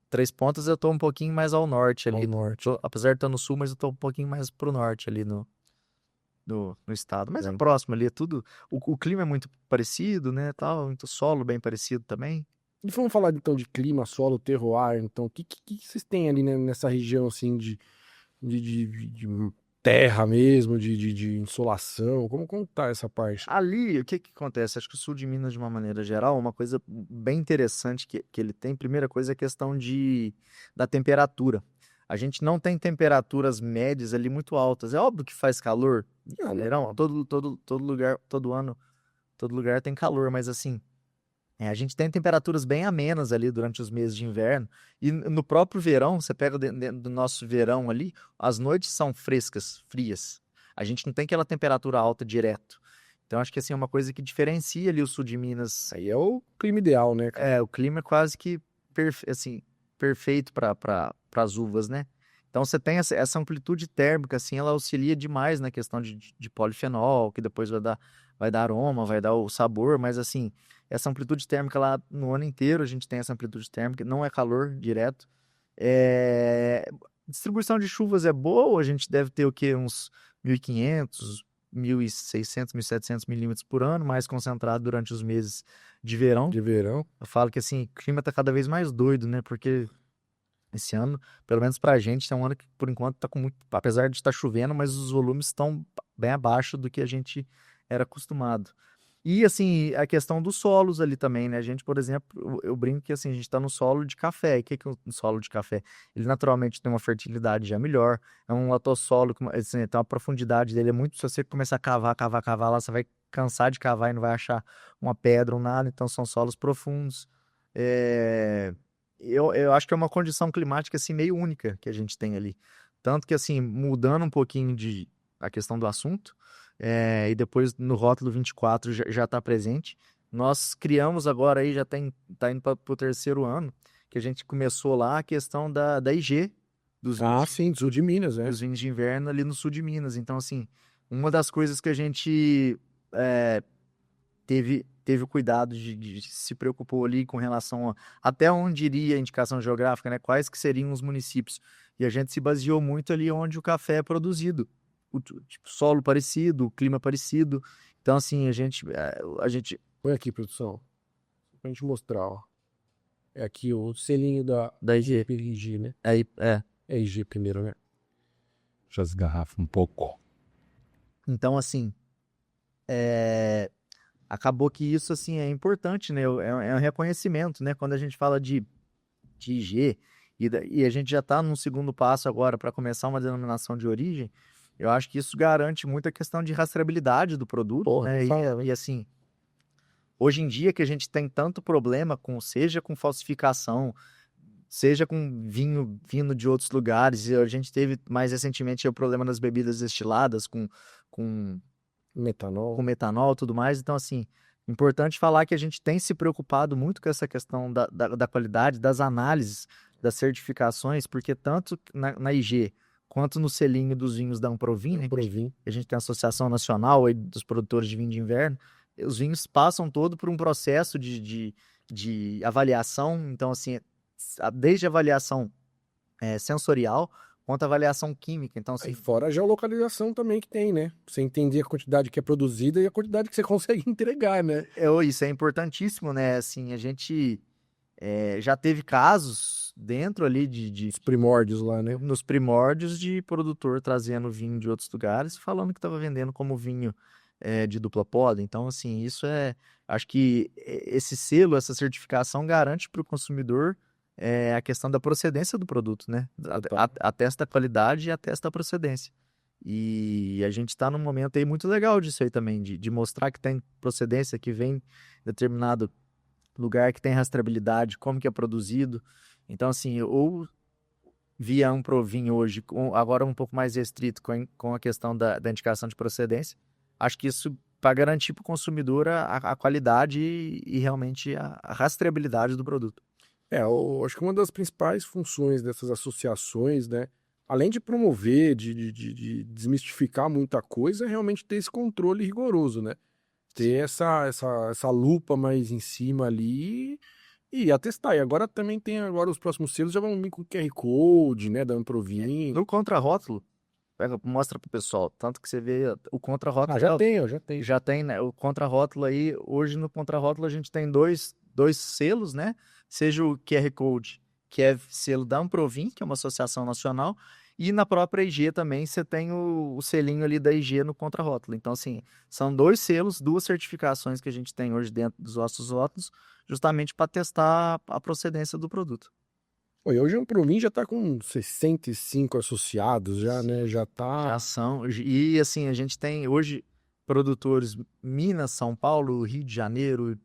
Três Pontas eu tô um pouquinho mais ao norte ao ali. norte. Apesar de estar no sul, mas eu tô um pouquinho mais pro norte ali no estado. Mas é É. próximo ali, é tudo. O clima é muito parecido, né? Tal, muito solo bem parecido também. E vamos falar então de clima, solo, terroir, então, o que vocês têm ali, né, nessa região, assim, de terra mesmo, de insolação? Como tá essa parte? Ali, o que que acontece? Acho que o sul de Minas, de uma maneira geral, uma coisa bem interessante que ele tem, primeira coisa é a questão da temperatura. A gente não tem temperaturas médias ali muito altas. É óbvio que faz calor, Ah, verão, todo lugar, todo ano, todo lugar tem calor, mas assim, A gente tem temperaturas bem amenas ali durante os meses de inverno. E no próprio verão, você pega dentro do nosso verão ali, as noites são frescas, frias. A gente não tem aquela temperatura alta direto. Então, acho que assim, é uma coisa que diferencia ali o sul de Minas. Aí é o clima ideal, né, cara? O clima é quase que assim, perfeito para as uvas, né? Então, você tem essa amplitude térmica, assim, ela auxilia demais na questão de polifenol, que depois vai dar aroma, vai dar o sabor, mas assim, essa amplitude térmica lá no ano inteiro, a gente tem essa amplitude térmica, não é calor direto. Distribuição de chuvas é boa, a gente deve ter o quê? Uns 1.500, 1.600, 1.700 milímetros por ano, mais concentrado durante os meses de verão. De verão. Eu falo que assim, o clima tá cada vez mais doido, né? Porque esse ano, pelo menos pra gente, é um ano que por enquanto tá com muito, apesar de estar chovendo, mas os volumes estão bem abaixo do que a gente era acostumado. E assim, a questão dos solos ali também, né? A gente, por exemplo, eu brinco que assim, a gente tá no solo de café. E o que que é um solo de café? Ele naturalmente tem uma fertilidade já melhor, é um latossolo, assim, então a profundidade dele é muito, se você começar a cavar lá, você vai cansar de cavar e não vai achar uma pedra ou nada, então são solos profundos. É, eu acho que é uma condição climática assim meio única que a gente tem ali. Tanto que assim, mudando um pouquinho de a questão do assunto, e depois no rótulo 24 já está presente. Nós criamos agora aí, já tá indo para o terceiro ano, que a gente começou lá a questão da IG, dos Ah, vinhos, sim, sul de Minas, né? dos vinhos de inverno ali no sul de Minas. Então, assim, uma das coisas que a gente é, teve o cuidado de se preocupou ali com relação a até onde iria a indicação geográfica, né? Quais que seriam os municípios. E a gente se baseou muito ali onde o café é produzido. Tipo, solo parecido, clima parecido. Então, assim, a gente Põe aqui, produção. Pra gente mostrar, ó. É aqui o selinho da da IG. IG, né? Aí, É IG primeiro, né? Deixa as garrafas um pouco. então, assim, acabou que isso, assim, é importante, né? É um reconhecimento, né? Quando a gente fala de IG e a gente já está num segundo passo agora para começar uma denominação de origem, eu acho que isso garante muito a questão de rastreabilidade do produto, Porra, né? fala, E assim, hoje em dia que a gente tem tanto problema seja com falsificação, seja com vinho vindo de outros lugares, e a gente teve mais recentemente o problema das bebidas destiladas com, metanol. com metanol e tudo mais. Então, assim, importante falar que a gente tem se preocupado muito com essa questão da qualidade, das análises, das certificações, porque tanto na IG quanto no selinho dos vinhos da Amprovin, né, Provim. a gente tem a Associação Nacional aí dos Produtores de Vinho de Inverno, os vinhos passam todo por um processo de avaliação. Então, assim, desde a avaliação sensorial quanto a avaliação química. Então, Aí assim, fora a geolocalização também que tem, né? Pra você entender a quantidade que é produzida e a quantidade que você consegue entregar, né? isso é importantíssimo, né? Assim, a gente já teve casos dentro ali Os primórdios lá, né? nos primórdios de produtor trazendo vinho de outros lugares, falando que estava vendendo como vinho de dupla poda. Então, assim, acho que esse selo, essa certificação garante para o consumidor a questão da procedência do produto, né? Total. Atesta a qualidade e atesta a procedência. E a gente está num momento aí muito legal disso aí também, de mostrar que tem procedência, que vem determinado lugar, que tem rastreabilidade, como que é produzido. Então, assim, ou via Amprovin hoje, agora um pouco mais restrito com a questão da indicação de procedência, acho que isso para garantir para o consumidor a qualidade e realmente a rastreabilidade do produto. Eu acho que uma das principais funções dessas associações, né? Além de promover, de desmistificar muita coisa, é realmente ter esse controle rigoroso, né? Ter essa lupa mais em cima ali e atestar. E agora também tem agora os próximos selos já vão vir com QR Code, né? Da Amprovin. No contrarótulo, mostra pro pessoal, tanto que você vê o contrarótulo. Ah, já tem, já tem. Já tem, né? O contrarótulo aí, hoje no contrarótulo a gente tem dois selos, né? Seja o QR Code, que é selo da Amprovin, que é uma associação nacional, e na própria IG também você tem o selinho ali da IG no contrarótulo. Então, assim, são dois selos, duas certificações que a gente tem hoje dentro dos nossos rótulos, justamente para testar a procedência do produto. Oi, hoje o Amprovin já tá com 65 associados já, né? Já tá... Já são. E assim, a gente tem hoje produtores Minas, São Paulo, Rio de Janeiro,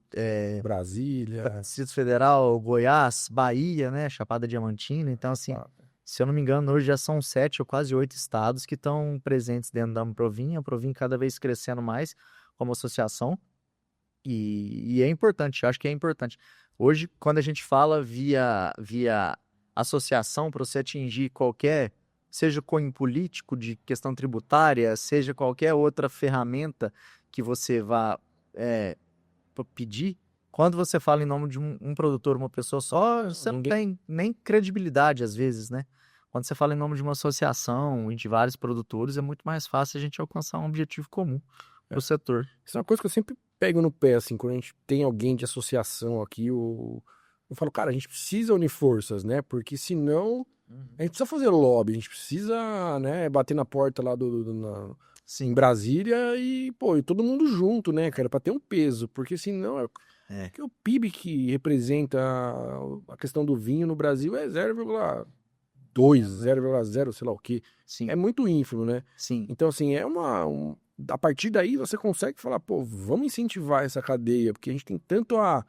Brasília. Distrito Federal, Goiás, Bahia, né? Chapada Diamantina. Então, assim, se eu não me engano, hoje já são 7 ou quase 8 estados que estão presentes dentro da Provinha. A Provinha cada vez crescendo mais como associação. E é importante, eu acho que é importante. Hoje, quando a gente fala via associação, para você atingir qualquer, seja cunho político, de questão tributária, seja qualquer outra ferramenta que você vá pedir, quando você fala em nome de um produtor, uma pessoa só, você não tem nem credibilidade às vezes, né? Quando você fala em nome de uma associação e de vários produtores, é muito mais fácil a gente alcançar um objetivo comum para o setor. Isso é uma coisa que eu sempre pego no pé, assim, quando a gente tem alguém de associação aqui, eu falo, cara, a gente precisa unir forças, né? Porque senão a gente precisa fazer lobby, a gente precisa, né, bater na porta lá em Brasília e, pô, e todo mundo junto, né, cara, pra ter um peso, porque senão que o PIB que representa a questão do vinho no Brasil é 0,2, 0,0, sei lá o quê. Sim. É muito ínfimo, né? Sim. Então, assim, a partir daí você consegue falar, pô, vamos incentivar essa cadeia, porque a gente tem tanto a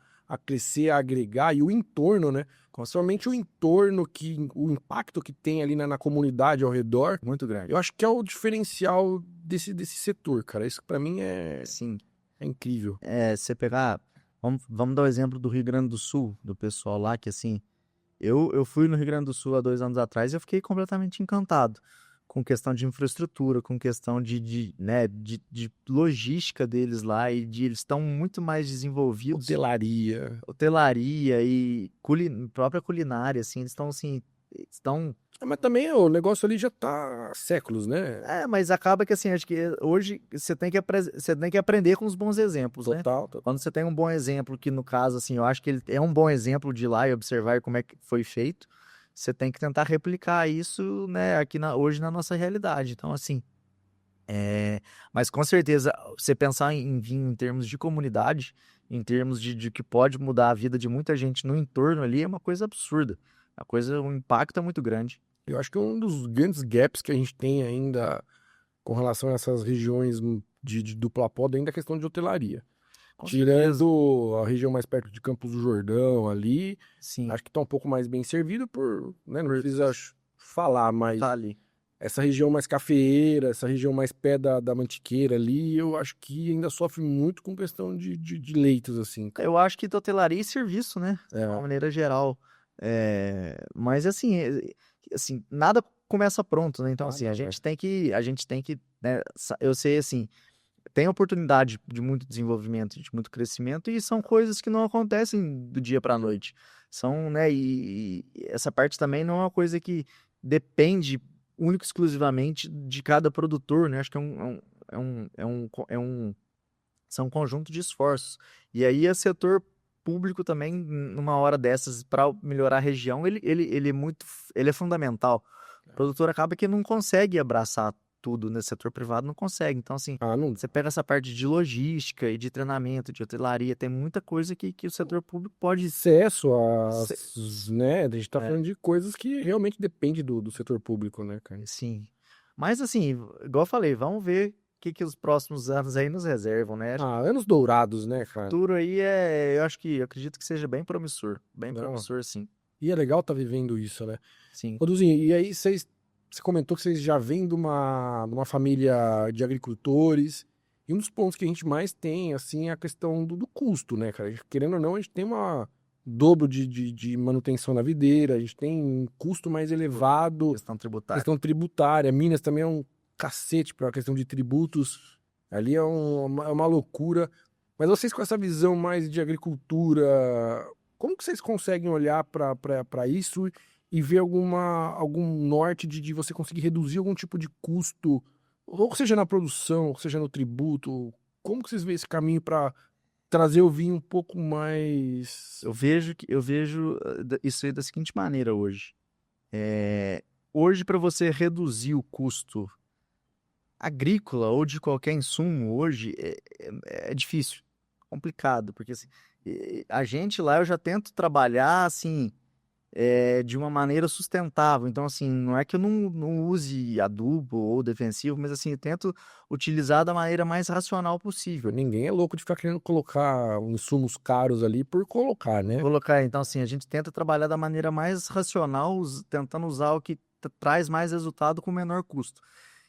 crescer, a agregar, e o entorno, né? Somente o entorno, o impacto que tem ali na comunidade ao redor, muito grande. Eu acho que é o diferencial desse setor, cara. Isso pra mim Sim. É incrível. Você pegar, vamos dar o exemplo do Rio Grande do Sul, do pessoal lá, que assim, eu fui no Rio Grande do Sul há 2 anos atrás e eu fiquei completamente encantado com questão de infraestrutura, com questão de logística deles lá, e eles estão muito mais desenvolvidos. Hotelaria e própria culinária, assim, eles estão assim, Mas também o negócio ali já tá há séculos, né? mas acaba que assim, acho que hoje você tem que aprender com os bons exemplos, né? Total. Quando você tem um bom exemplo, que no caso, assim, eu acho que ele é um bom exemplo de ir lá e observar como é que foi feito, você tem que tentar replicar isso, né, aqui hoje na nossa realidade. Então, assim, mas com certeza, você pensar em vinho em termos de comunidade, em termos de que pode mudar a vida de muita gente no entorno ali, é uma coisa absurda. O impacto é muito grande. Eu acho que um dos grandes gaps que a gente tem ainda com relação a essas regiões de dupla poda ainda é a questão de hotelaria. Tirando a região mais perto de Campos do Jordão ali, sim, acho que tá um pouco mais bem servido né, não precisa falar, mas tá ali. Essa região mais cafeeira, essa região mais pé da Mantiqueira ali, eu acho que ainda sofre muito com questão de leitos, assim. Eu acho que hotelaria e serviço, né? De uma maneira geral. Mas assim, nada começa pronto, né? Então, assim, a gente tem que, né? Eu sei, assim, tem oportunidade de muito desenvolvimento, de muito crescimento, e são coisas que não acontecem do dia para a noite. São, né? E essa parte também não é uma coisa que depende único e exclusivamente de cada produtor, né? Acho que são um conjunto de esforços. E aí, o setor público também, numa hora dessas, para melhorar a região, ele é fundamental. O produtor acaba que não consegue abraçar tudo nesse setor privado, não consegue. Então, assim, você pega essa parte de logística e de treinamento, de hotelaria, tem muita coisa que o setor público pode... Acesso né? A gente tá falando de coisas que realmente dependem do setor público, né, cara? Sim. Mas, assim, igual eu falei, vamos ver o que os próximos anos aí nos reservam, né? Anos dourados, né, cara? O futuro aí eu acredito que seja bem promissor. Bem promissor, sim. E é legal tá vivendo isso, né? Sim. Ô, Duzinho, e aí você comentou que vocês já vêm de uma família de agricultores, e um dos pontos que a gente mais tem, assim, é a questão do custo, né, cara? Querendo ou não, a gente tem dobro de manutenção na videira, a gente tem um custo mais elevado. Questão tributária. Minas também é um cacete para a questão de tributos. Ali é uma loucura. Mas vocês com essa visão mais de agricultura, como que vocês conseguem olhar para isso e ver algum norte de você conseguir reduzir algum tipo de custo, ou seja na produção, ou seja no tributo? Como que vocês veem esse caminho para trazer o vinho um pouco mais... Eu vejo isso aí da seguinte maneira hoje. Hoje, para você reduzir o custo agrícola ou de qualquer insumo hoje, é difícil, complicado, porque assim, a gente lá, eu já tento trabalhar assim, de uma maneira sustentável. Então, assim, não é que eu não use adubo ou defensivo, mas assim, eu tento utilizar da maneira mais racional possível. Ninguém é louco de ficar querendo colocar insumos caros ali por colocar, né? Colocar, então, assim, a gente tenta trabalhar da maneira mais racional, tentando usar o que traz mais resultado com menor custo.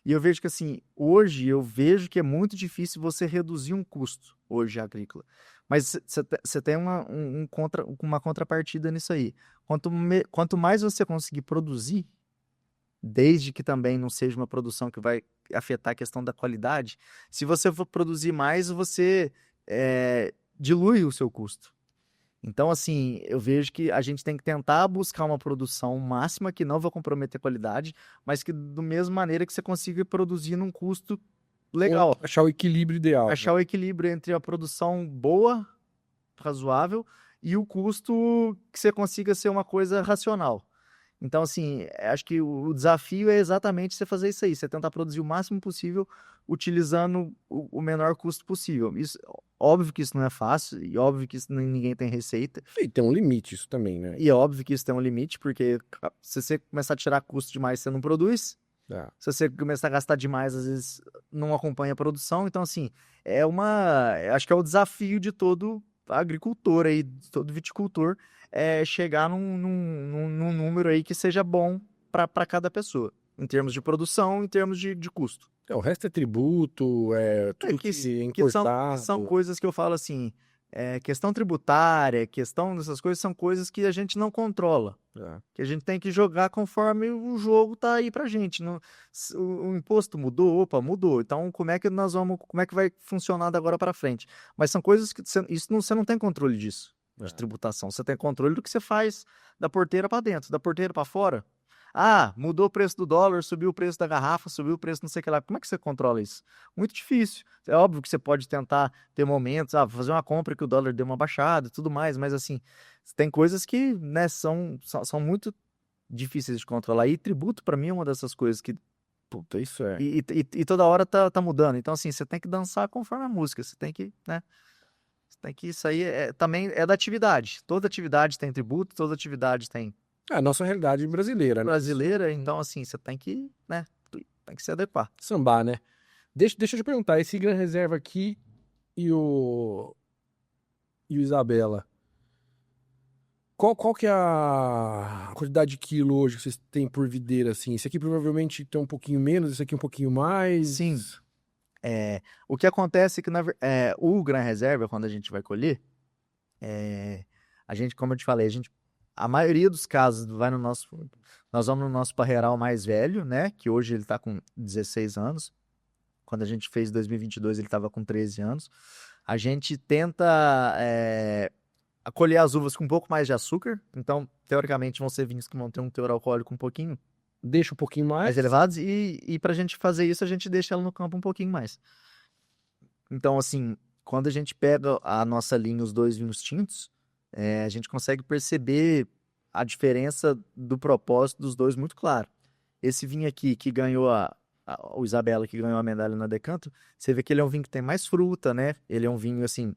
E eu vejo que, assim, hoje eu vejo que é muito difícil você reduzir um custo, hoje, agrícola. Mas você tem uma contrapartida nisso aí. Quanto mais você conseguir produzir, desde que também não seja uma produção que vai afetar a questão da qualidade, se você for produzir mais, você dilui o seu custo. Então, assim, eu vejo que a gente tem que tentar buscar uma produção máxima que não vai comprometer a qualidade, mas que da mesma maneira que você consiga produzir num custo legal. Achar o equilíbrio ideal. Achar o equilíbrio entre a produção boa, razoável, e o custo que você consiga ser uma coisa racional. Então, assim, acho que o desafio é exatamente você fazer isso aí, você tentar produzir o máximo possível utilizando o menor custo possível. Isso, óbvio que isso não é fácil, e óbvio que isso ninguém tem receita, E tem um limite isso também, né? e é óbvio que isso tem um limite, porque se você começar a tirar custo demais, você não produz. Se você começar a gastar demais, às vezes não acompanha a produção. Então, assim, acho que é o desafio de todo agricultor aí, de todo viticultor, chegar num número aí que seja bom para cada pessoa, em termos de produção, em termos de custo. O resto é tributo, tudo que é importado. São coisas que eu falo assim, questão tributária, questão dessas coisas, são coisas que a gente não controla. Que a gente tem que jogar conforme o jogo tá aí pra gente. O imposto mudou, opa, mudou. Então, como é que vai funcionar da agora para frente? Mas são coisas que você não tem controle disso, de tributação. Você tem controle do que você faz da porteira para dentro, da porteira para fora. Ah, mudou o preço do dólar, subiu o preço da garrafa, subiu o preço não sei o que lá. Como é que você controla isso? Muito difícil. É óbvio que você pode tentar ter momentos, fazer uma compra que o dólar deu uma baixada e tudo mais, mas assim, tem coisas que, né, são muito difíceis de controlar. E tributo, para mim, é uma dessas coisas que... Puta, isso é. E toda hora tá mudando. Então, assim, você tem que dançar conforme a música. Você tem que, né? Isso aí também é da atividade. Toda atividade tem tributo, toda atividade tem A nossa realidade brasileira, né? Então, assim, você tem que, né? Tem que se adequar. Sambar, né? Deixa eu te perguntar, esse Gran Reserva aqui e o Isabela, qual que é a quantidade de quilo hoje que vocês têm por videira, assim? Esse aqui provavelmente tem um pouquinho menos, esse aqui um pouquinho mais. Sim. O que acontece é que o Gran Reserva, quando a gente vai colher, a gente, como eu te falei, a maioria dos casos nós vamos no nosso parreiral mais velho, né? Que hoje ele está com 16 anos. Quando a gente fez 2022, ele estava com 13 anos. A gente tenta colher as uvas com um pouco mais de açúcar. Então, teoricamente, vão ser vinhos que vão ter um teor alcoólico um pouquinho Deixa um pouquinho mais. elevados. E para a gente fazer isso, a gente deixa ela no campo um pouquinho mais. Então, assim, quando a gente pega a nossa linha, os dois vinhos tintos, a gente consegue perceber a diferença do propósito dos dois muito claro. Esse vinho aqui, que ganhou o Isabela, que ganhou a medalha na Decanto, você vê que ele é um vinho que tem mais fruta, né? Ele é um vinho, assim,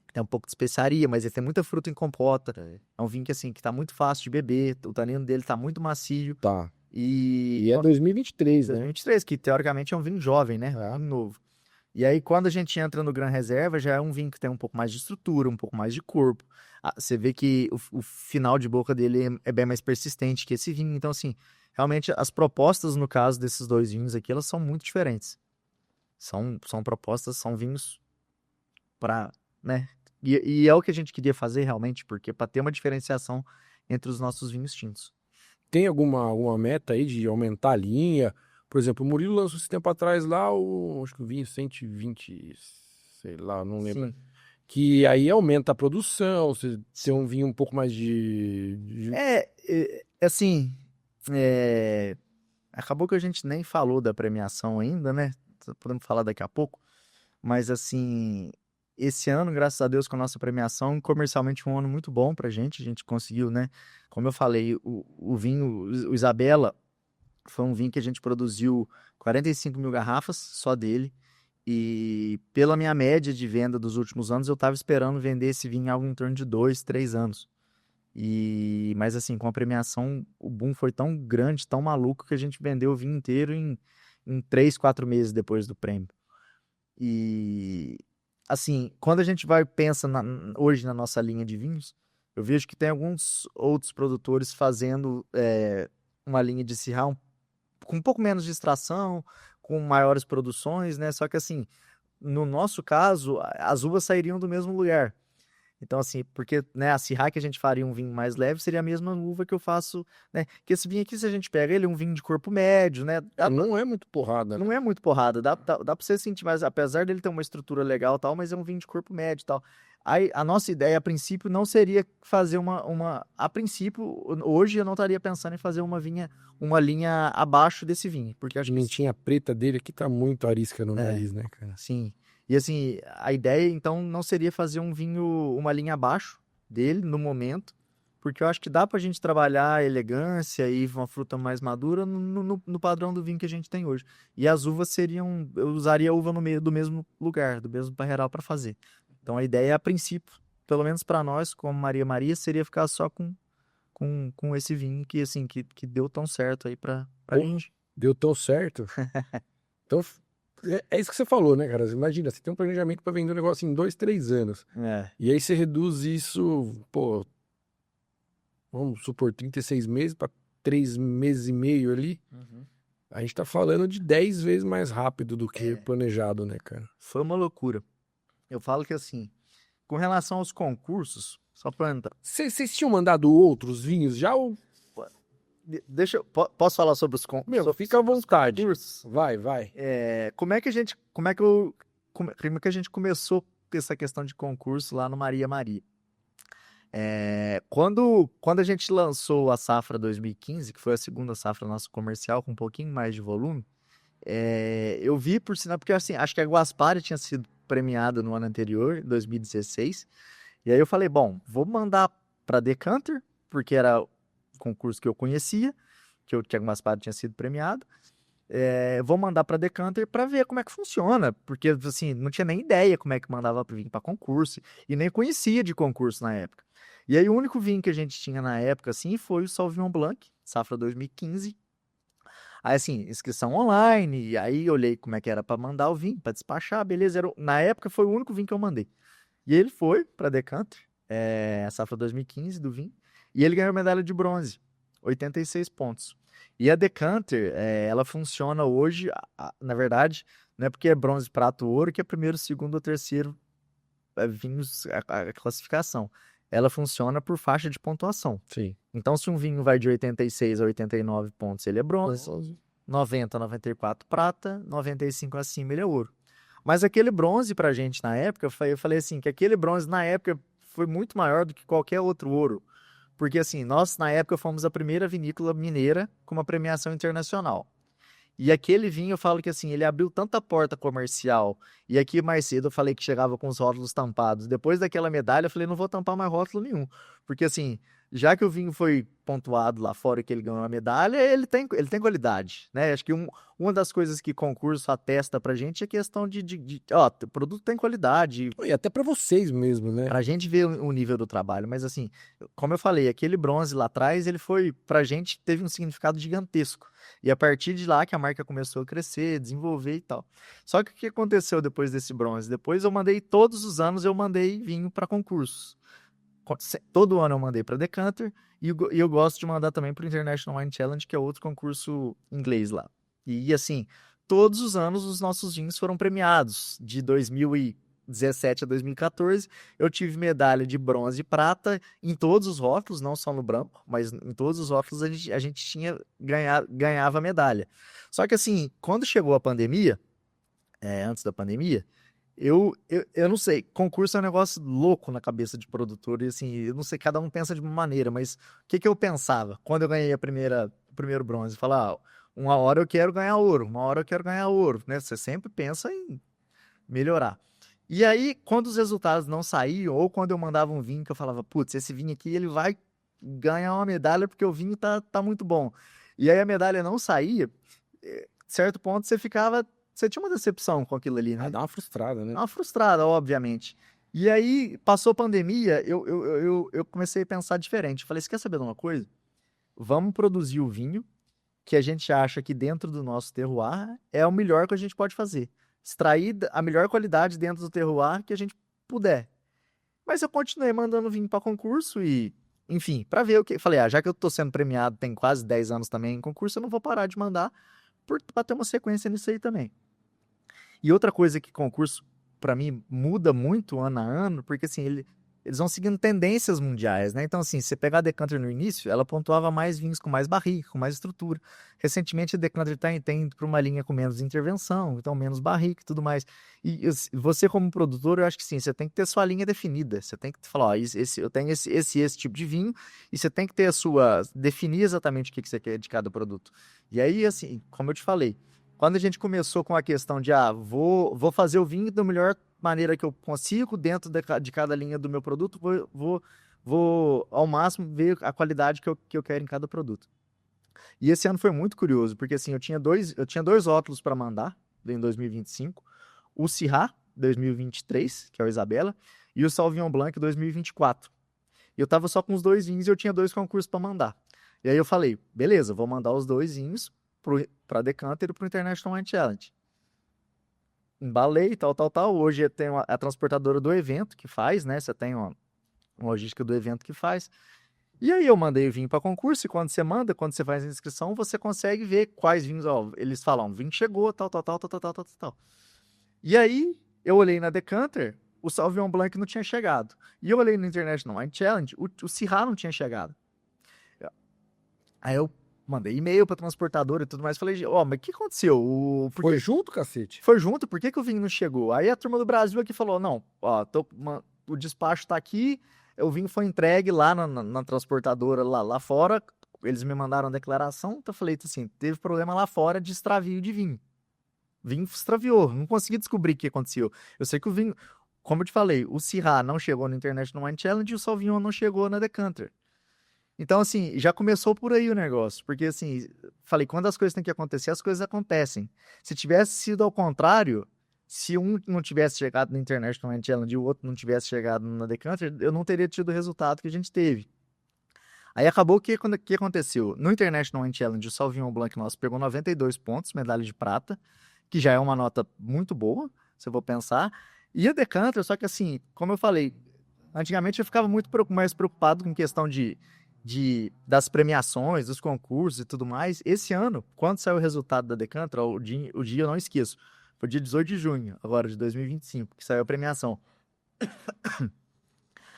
que tem um pouco de especiaria, mas ele tem muita fruta em compota. É um vinho que, assim, que tá muito fácil de beber, o tanino dele tá muito macio. Tá. E é 2023, né? 2023, que teoricamente é um vinho jovem, né? Um vinho novo. E aí, quando a gente entra no Gran Reserva, já é um vinho que tem um pouco mais de estrutura, um pouco mais de corpo. Você vê que o final de boca dele é bem mais persistente que esse vinho. Então, assim, realmente, as propostas, no caso desses dois vinhos aqui, elas são muito diferentes. São propostas, são vinhos para, né? E é o que a gente queria fazer, realmente, porque para ter uma diferenciação entre os nossos vinhos tintos. Tem alguma meta aí de aumentar a linha? Por exemplo, o Murilo lançou esse tempo atrás lá acho que o vinho 120, sei lá, não lembro. Sim. Que aí aumenta a produção, você tem um vinho um pouco mais Assim, acabou que a gente nem falou da premiação ainda, né? Podemos falar daqui a pouco. Mas, assim, esse ano, graças a Deus, com a nossa premiação, comercialmente foi um ano muito bom pra gente. A gente conseguiu, né? Como eu falei, o vinho, o Isabela, foi um vinho que a gente produziu 45 mil garrafas só dele. E pela minha média de venda dos últimos anos, eu estava esperando vender esse vinho em algo em torno de 2, 3 anos. Mas assim, com a premiação, o boom foi tão grande, tão maluco, que a gente vendeu o vinho inteiro em 3, 4 meses depois do prêmio. E assim, quando a gente pensa hoje na nossa linha de vinhos, eu vejo que tem alguns outros produtores fazendo uma linha de Syrah com um pouco menos de extração, com maiores produções, né? Só que assim, no nosso caso, as uvas sairiam do mesmo lugar. Então, assim, porque, né, a Syrah que a gente faria um vinho mais leve seria a mesma uva que eu faço, né? Que esse vinho aqui, se a gente pega ele, é um vinho de corpo médio, né? Não é muito porrada, né? Não é muito porrada, dá pra você sentir mais, apesar dele ter uma estrutura legal e tal, mas é um vinho de corpo médio e tal. Aí, a nossa ideia, a princípio, não seria fazer a princípio, hoje eu não estaria pensando em fazer uma linha abaixo desse vinho, porque eu A acho que pimentinha preta dele aqui tá muito arisca no nariz, né, cara? sim. E assim, a ideia então não seria fazer uma linha abaixo dele no momento, porque eu acho que dá pra gente trabalhar a elegância e uma fruta mais madura no padrão do vinho que a gente tem hoje. E as uvas eu usaria a uva no meio do mesmo lugar, do mesmo parreiral para fazer. Então a ideia, a princípio, pelo menos para nós, como Maria Maria, seria ficar só com esse vinho que assim que deu tão certo aí pra gente. Deu tão certo. Então, é isso que você falou, né, cara? Imagina, você tem um planejamento para vender um negócio em 2, 3 anos. E aí você reduz isso, pô, vamos supor, 36 meses para 3 meses e meio ali. A gente tá falando de 10 vezes mais rápido do que planejado, né, cara? Foi uma loucura. Eu falo que assim, com relação aos concursos, só pra entrar. Vocês tinham mandado outros vinhos já? Ou... Posso falar sobre os Meu, fica à vontade. concursos? Vai. Como é que a gente começou essa questão de concurso lá no Maria Maria? Quando a gente lançou a safra 2015, que foi a segunda safra nossa comercial, com um pouquinho mais de volume, eu vi por sinal, porque assim, acho que a Guaspari tinha sido premiada no ano anterior, 2016, e aí eu falei, bom, vou mandar para Decanter, porque era o concurso que eu conhecia, que a Guaspari tinha sido premiado, vou mandar para Decanter para ver como é que funciona, porque assim, não tinha nem ideia como é que mandava vir para concurso, e nem conhecia de concurso na época. E aí o único vinho que a gente tinha na época, assim, foi o Sauvignon Blanc, safra 2015. Aí, assim, inscrição online, e aí olhei como é que era para mandar o vinho, para despachar, beleza. Na época foi o único vinho que eu mandei. E ele foi para Decanter, a safra 2015 do vinho, e ele ganhou medalha de bronze, 86 pontos. E a Decanter, ela funciona hoje, na verdade, não é porque é bronze, prata ou ouro, que é primeiro, segundo ou terceiro vinhos, a classificação. Ela funciona por faixa de pontuação. Sim. Então, se um vinho vai de 86 a 89 pontos, ele é bronze. 90 a 94 prata, 95 acima ele é ouro. Mas aquele bronze pra gente na época, eu falei assim, que aquele bronze na época foi muito maior do que qualquer outro ouro. Porque assim, nós na época fomos a primeira vinícola mineira com uma premiação internacional. E aquele vinho, eu falo que assim, ele abriu tanta porta comercial. E aqui mais cedo eu falei que chegava com os rótulos tampados. Depois daquela medalha, eu falei, não vou tampar mais rótulo nenhum. Porque assim, já que o vinho foi pontuado lá fora, que ele ganhou a medalha, ele tem qualidade, né? Acho que uma das coisas que concurso atesta pra gente é a questão o produto tem qualidade. E até pra vocês mesmo, né? Pra gente ver o nível do trabalho. Mas assim, como eu falei, aquele bronze lá atrás, ele foi, pra gente, teve um significado gigantesco. E a partir de lá que a marca começou a crescer, desenvolver e tal. Só que o que aconteceu depois desse bronze? Depois todos os anos eu mandei vinho para concursos. Todo ano eu mandei para Decanter e eu gosto de mandar também para o International Wine Challenge, que é outro concurso inglês lá. E assim, todos os anos os nossos vinhos foram premiados. De 2017 a 2014, eu tive medalha de bronze e prata em todos os rótulos, não só no branco, mas em todos os rótulos a gente ganhava medalha. Só que assim, quando chegou a pandemia, antes da pandemia, eu não sei, concurso é um negócio louco na cabeça de produtor, e assim, eu não sei, cada um pensa de uma maneira, mas o que eu pensava quando eu ganhei o primeiro bronze? Falar, uma hora eu quero ganhar ouro, uma hora eu quero ganhar ouro, né? Você sempre pensa em melhorar. E aí, quando os resultados não saíam, ou quando eu mandava um vinho que eu falava, putz, esse vinho aqui, ele vai ganhar uma medalha porque o vinho tá muito bom. E aí a medalha não saía, certo ponto você tinha uma decepção com aquilo ali, né? Dá uma frustrada, né? Dá uma frustrada, obviamente. E aí, passou a pandemia, eu comecei a pensar diferente. Falei, você quer saber de uma coisa? Vamos produzir o vinho que a gente acha que dentro do nosso terroir é o melhor que a gente pode fazer. Extrair a melhor qualidade dentro do terroir que a gente puder. Mas eu continuei mandando vinho para concurso e, enfim, para ver o que. Falei, já que eu tô sendo premiado tem quase 10 anos também em concurso, eu não vou parar de mandar para ter uma sequência nisso aí também. E outra coisa que concurso, para mim, muda muito ano a ano, porque assim, eles vão seguindo tendências mundiais, né? Então, assim, você pegar a Decanter no início, ela pontuava mais vinhos com mais barrica, com mais estrutura. Recentemente, a Decanter tem indo para uma linha com menos intervenção, então menos barrica e tudo mais. E você, como produtor, eu acho que sim, você tem que ter sua linha definida. Você tem que falar, ó, eu tenho esse tipo de vinho, e você tem que ter definir exatamente o que você quer de cada produto. E aí, assim, como eu te falei, quando a gente começou com a questão de, vou fazer o vinho da melhor maneira que eu consigo dentro de cada linha do meu produto, vou ao máximo ver a qualidade que eu quero em cada produto. E esse ano foi muito curioso, porque assim, eu tinha dois rótulos para mandar em 2025, o Syrah 2023, que é o Isabela, e o Sauvignon Blanc 2024. E eu tava só com os dois vinhos e eu tinha 2 concursos para mandar. E aí eu falei, beleza, vou mandar os 2 vinhos para Decanter e para o International Wine Challenge. Embalei, tal. Hoje tem a transportadora do evento que faz, né? Você tem uma logística do evento que faz. E aí eu mandei o vinho para concurso e quando você faz a inscrição, você consegue ver quais vinhos, eles falam, o vinho chegou, tal. E aí eu olhei na Decanter, o Sauvignon Blanc não tinha chegado. E eu olhei no International Wine Challenge, o Syrah não tinha chegado. Aí eu mandei e-mail pra transportadora e tudo mais. Falei, mas o que aconteceu? Foi junto, cacete? Foi junto? Por que o vinho não chegou? Aí a turma do Brasil aqui falou, não, o despacho tá aqui, o vinho foi entregue lá na transportadora lá fora, eles me mandaram a declaração, então eu falei assim, teve problema lá fora de extravio de vinho. Vinho extraviou, não consegui descobrir o que aconteceu. Eu sei que o vinho, como eu te falei, o Syrah não chegou no International Wine Challenge e o Sauvignon não chegou na Decanter. Então, assim, já começou por aí o negócio. Porque, assim, falei, quando as coisas têm que acontecer, as coisas acontecem. Se tivesse sido ao contrário, se um não tivesse chegado no International Wine Challenge e o outro não tivesse chegado na Decanter, eu não teria tido o resultado que a gente teve. Aí acabou o que aconteceu? No International Wine Challenge, o Sauvignon Blanc nosso pegou 92 pontos, medalha de prata, que já é uma nota muito boa, se eu vou pensar. E a Decanter, só que assim, como eu falei, antigamente eu ficava muito mais preocupado com questão das premiações, dos concursos e tudo mais. Esse ano, quando saiu o resultado da Decanter, o dia eu não esqueço, foi dia 18 de junho, agora de 2025, que saiu a premiação.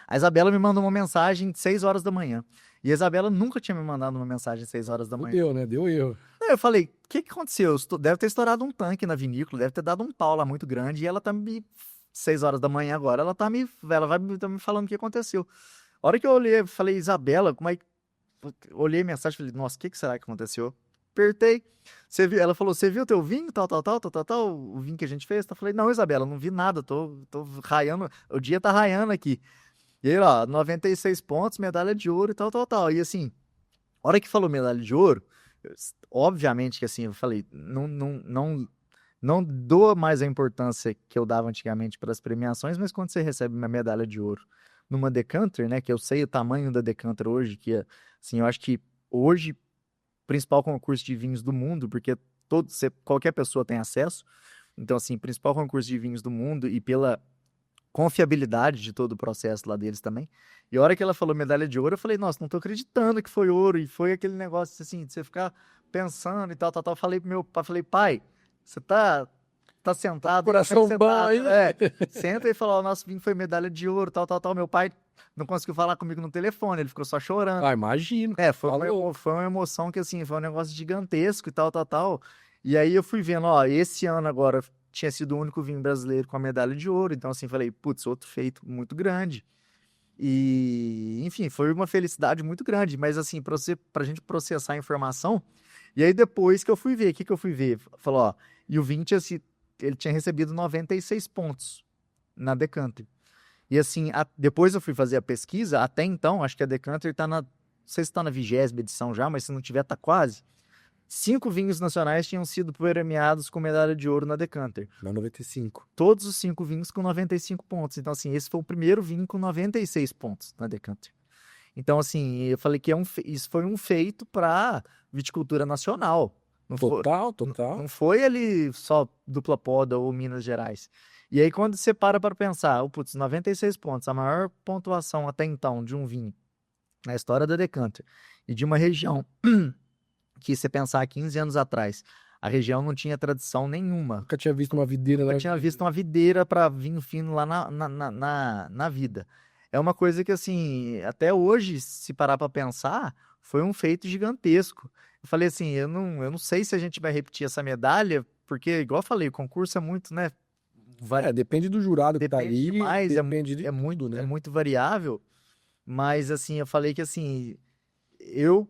A Isabela me mandou uma mensagem 6 horas da manhã. E a Isabela nunca tinha me mandado uma mensagem 6 horas da manhã. Deu, né? Deu erro. Aí eu falei, o que aconteceu? Deve ter estourado um tanque na vinícola, deve ter dado um pau lá muito grande, e ela tá me... 6 horas da manhã agora, ela vai me falando o que aconteceu. A hora que eu olhei, falei, Isabela, como é que... Olhei a mensagem e falei, nossa, o que será que aconteceu? Apertei. Ela falou, você viu o teu vinho, tal, o vinho que a gente fez? Eu falei, não, Isabela, não vi nada, tô raiando, o dia tá raiando aqui. E aí, ó, 96 pontos, medalha de ouro e tal. E assim, a hora que falou medalha de ouro, obviamente que assim, eu falei, não dou mais a importância que eu dava antigamente para as premiações, mas quando você recebe uma medalha de ouro numa Decanter, né, que eu sei o tamanho da Decanter hoje, que assim, eu acho que hoje principal concurso de vinhos do mundo, porque qualquer pessoa tem acesso. Então assim, principal concurso de vinhos do mundo e pela confiabilidade de todo o processo lá deles também. E a hora que ela falou medalha de ouro, eu falei, nossa, não tô acreditando que foi ouro. E foi aquele negócio assim, de você ficar pensando e tal. Falei pro meu pai, falei, pai, você tá sentado. Coração bom aí. Senta e fala, o nosso vinho foi medalha de ouro, tal. Meu pai não conseguiu falar comigo no telefone, ele ficou só chorando. Ah, imagino. Foi uma emoção que, assim, foi um negócio gigantesco e tal. E aí eu fui vendo, ó, esse ano agora tinha sido o único vinho brasileiro com a medalha de ouro. Então, assim, falei, putz, outro feito muito grande. E, enfim, foi uma felicidade muito grande. Mas, assim, pra gente processar a informação. E aí, depois que eu fui ver, o que eu fui ver? Falou, ó, e o vinho ele tinha recebido 96 pontos na Decanter. E, assim, depois eu fui fazer a pesquisa. Até então, acho que a Decanter tá não sei se tá na 20ª edição já, mas se não tiver, tá quase. 5 vinhos nacionais tinham sido premiados com medalha de ouro na Decanter. Na 95. Todos os 5 vinhos com 95 pontos. Então, assim, esse foi o primeiro vinho com 96 pontos na Decanter. Então, assim, eu falei que isso foi um feito para viticultura nacional. Total. Não foi ali só dupla poda ou Minas Gerais. E aí, quando você para pensar, 96 pontos, a maior pontuação até então de um vinho na história da Decanter e de uma região que, você pensar 15 anos atrás, a região não tinha tradição nenhuma. Nunca tinha visto uma videira. Nunca tinha visto uma videira para vinho fino lá na vida. É uma coisa que, assim, até hoje, se parar para pensar, foi um feito gigantesco. Eu falei assim, eu não sei se a gente vai repetir essa medalha, porque, igual eu falei, o concurso é muito, né? Depende do jurado que tá Depende ali. demais, Depende de muito, tudo, né? é muito variável. Mas, assim, eu falei que, assim,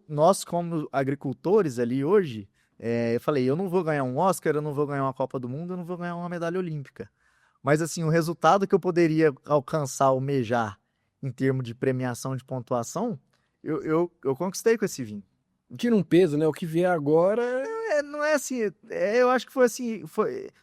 nós como agricultores ali hoje, eu falei, eu não vou ganhar um Oscar, eu não vou ganhar uma Copa do Mundo, eu não vou ganhar uma medalha olímpica. Mas, assim, o resultado que eu poderia alcançar, almejar, em termos de premiação, de pontuação, eu conquistei com esse vinho. Tira um peso, né? O que vier agora... Não é assim, eu acho que foi assim,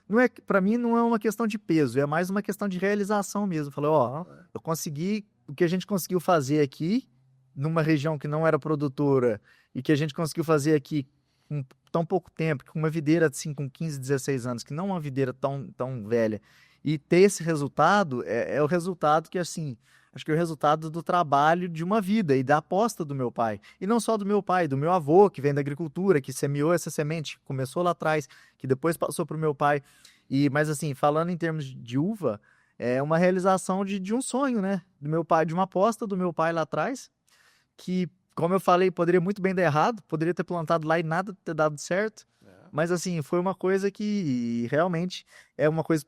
não é, para mim não é uma questão de peso, é mais uma questão de realização mesmo. Falei, eu consegui, o que a gente conseguiu fazer aqui, numa região que não era produtora, e que a gente conseguiu fazer aqui com tão pouco tempo, com uma videira assim, com 15, 16 anos, que não é uma videira tão velha, e ter esse resultado, é o resultado que, assim, acho que é o resultado do trabalho de uma vida e da aposta do meu pai. E não só do meu pai, do meu avô, que vem da agricultura, que semeou essa semente, começou lá atrás, que depois passou para o meu pai. Mas, assim, falando em termos de uva, é uma realização de um sonho, né? Do meu pai, de uma aposta do meu pai lá atrás, que, como eu falei, poderia muito bem dar errado, poderia ter plantado lá e nada ter dado certo. Mas, assim, foi uma coisa que realmente é uma coisa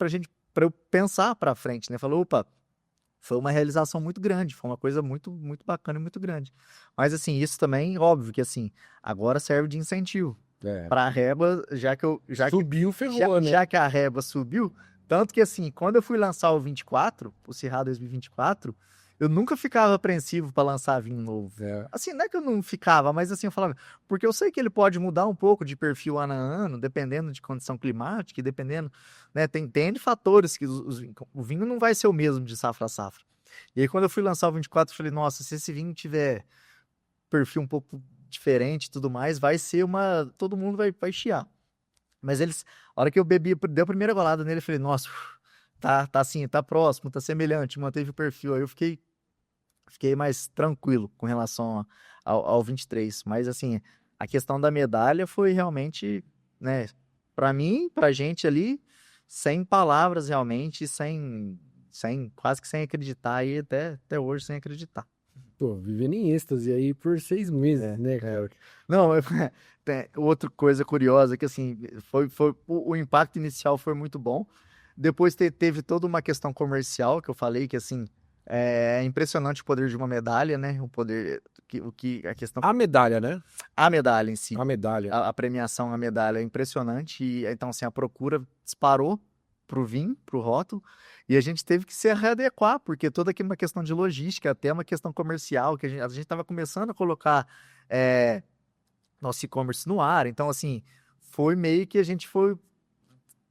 para eu pensar para frente, né? Falou, opa, foi uma realização muito grande, foi uma coisa muito, muito bacana e muito grande. Mas, assim, isso também, óbvio que, assim, agora serve de incentivo para a régua, Subiu, ferrou, né? Já que a régua subiu, tanto que, assim, quando eu fui lançar o 24, o Syrah 2024, eu nunca ficava apreensivo para lançar vinho novo. Assim, não é que eu não ficava, mas assim, eu falava, porque eu sei que ele pode mudar um pouco de perfil ano a ano, dependendo de condição climática, e dependendo, né, tem N fatores que o vinho não vai ser o mesmo de safra a safra. E aí, quando eu fui lançar o 24, eu falei, nossa, se esse vinho tiver perfil um pouco diferente e tudo mais, vai ser todo mundo vai chiar. Mas a hora que eu bebi, deu a primeira golada nele, eu falei, nossa, tá assim, tá próximo, tá semelhante, manteve o perfil. Aí eu fiquei mais tranquilo com relação ao 23. Mas, assim, a questão da medalha foi realmente, né, para mim, pra gente ali, sem palavras realmente, quase que sem acreditar, e até hoje sem acreditar. Pô, vivendo em êxtase aí por 6 meses, né, cara? Não, outra coisa curiosa que, assim, o impacto inicial foi muito bom. Depois teve toda uma questão comercial, que eu falei que, assim, é impressionante o poder de uma medalha, né? O poder, a questão... A medalha, né? A medalha em si. A medalha. A premiação, a medalha é impressionante. E, então, assim, a procura disparou pro vinho, pro rótulo, e a gente teve que se readequar, porque toda aqui uma questão de logística, até uma questão comercial, que a gente estava começando a colocar nosso e-commerce no ar. Então, assim, foi meio que a gente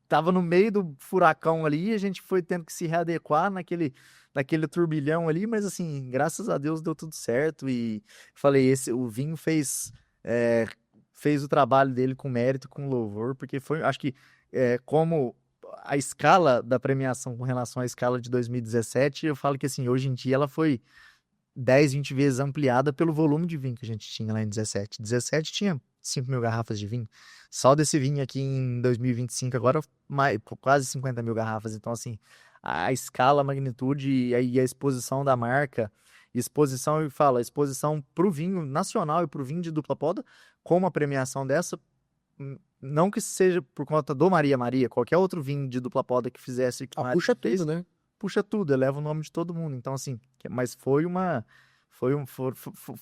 tava no meio do furacão ali, e a gente foi tendo que se readequar naquele turbilhão ali, mas, assim, graças a Deus deu tudo certo. E falei, o vinho fez o trabalho dele com mérito, com louvor, porque foi, acho que, como a escala da premiação com relação à escala de 2017, eu falo que, assim, hoje em dia ela foi 10, 20 vezes ampliada pelo volume de vinho que a gente tinha lá em 17. 17 tinha 5 mil garrafas de vinho. Só desse vinho aqui em 2025, agora quase 50 mil garrafas. Então, assim, a escala, a magnitude e a exposição da marca, eu falo, a exposição para o vinho nacional e para o vinho de dupla poda, com uma premiação dessa, não que seja por conta do Maria Maria, qualquer outro vinho de dupla poda que fizesse... puxa tudo, né? Puxa tudo, eleva o nome de todo mundo. Então, assim, mas foi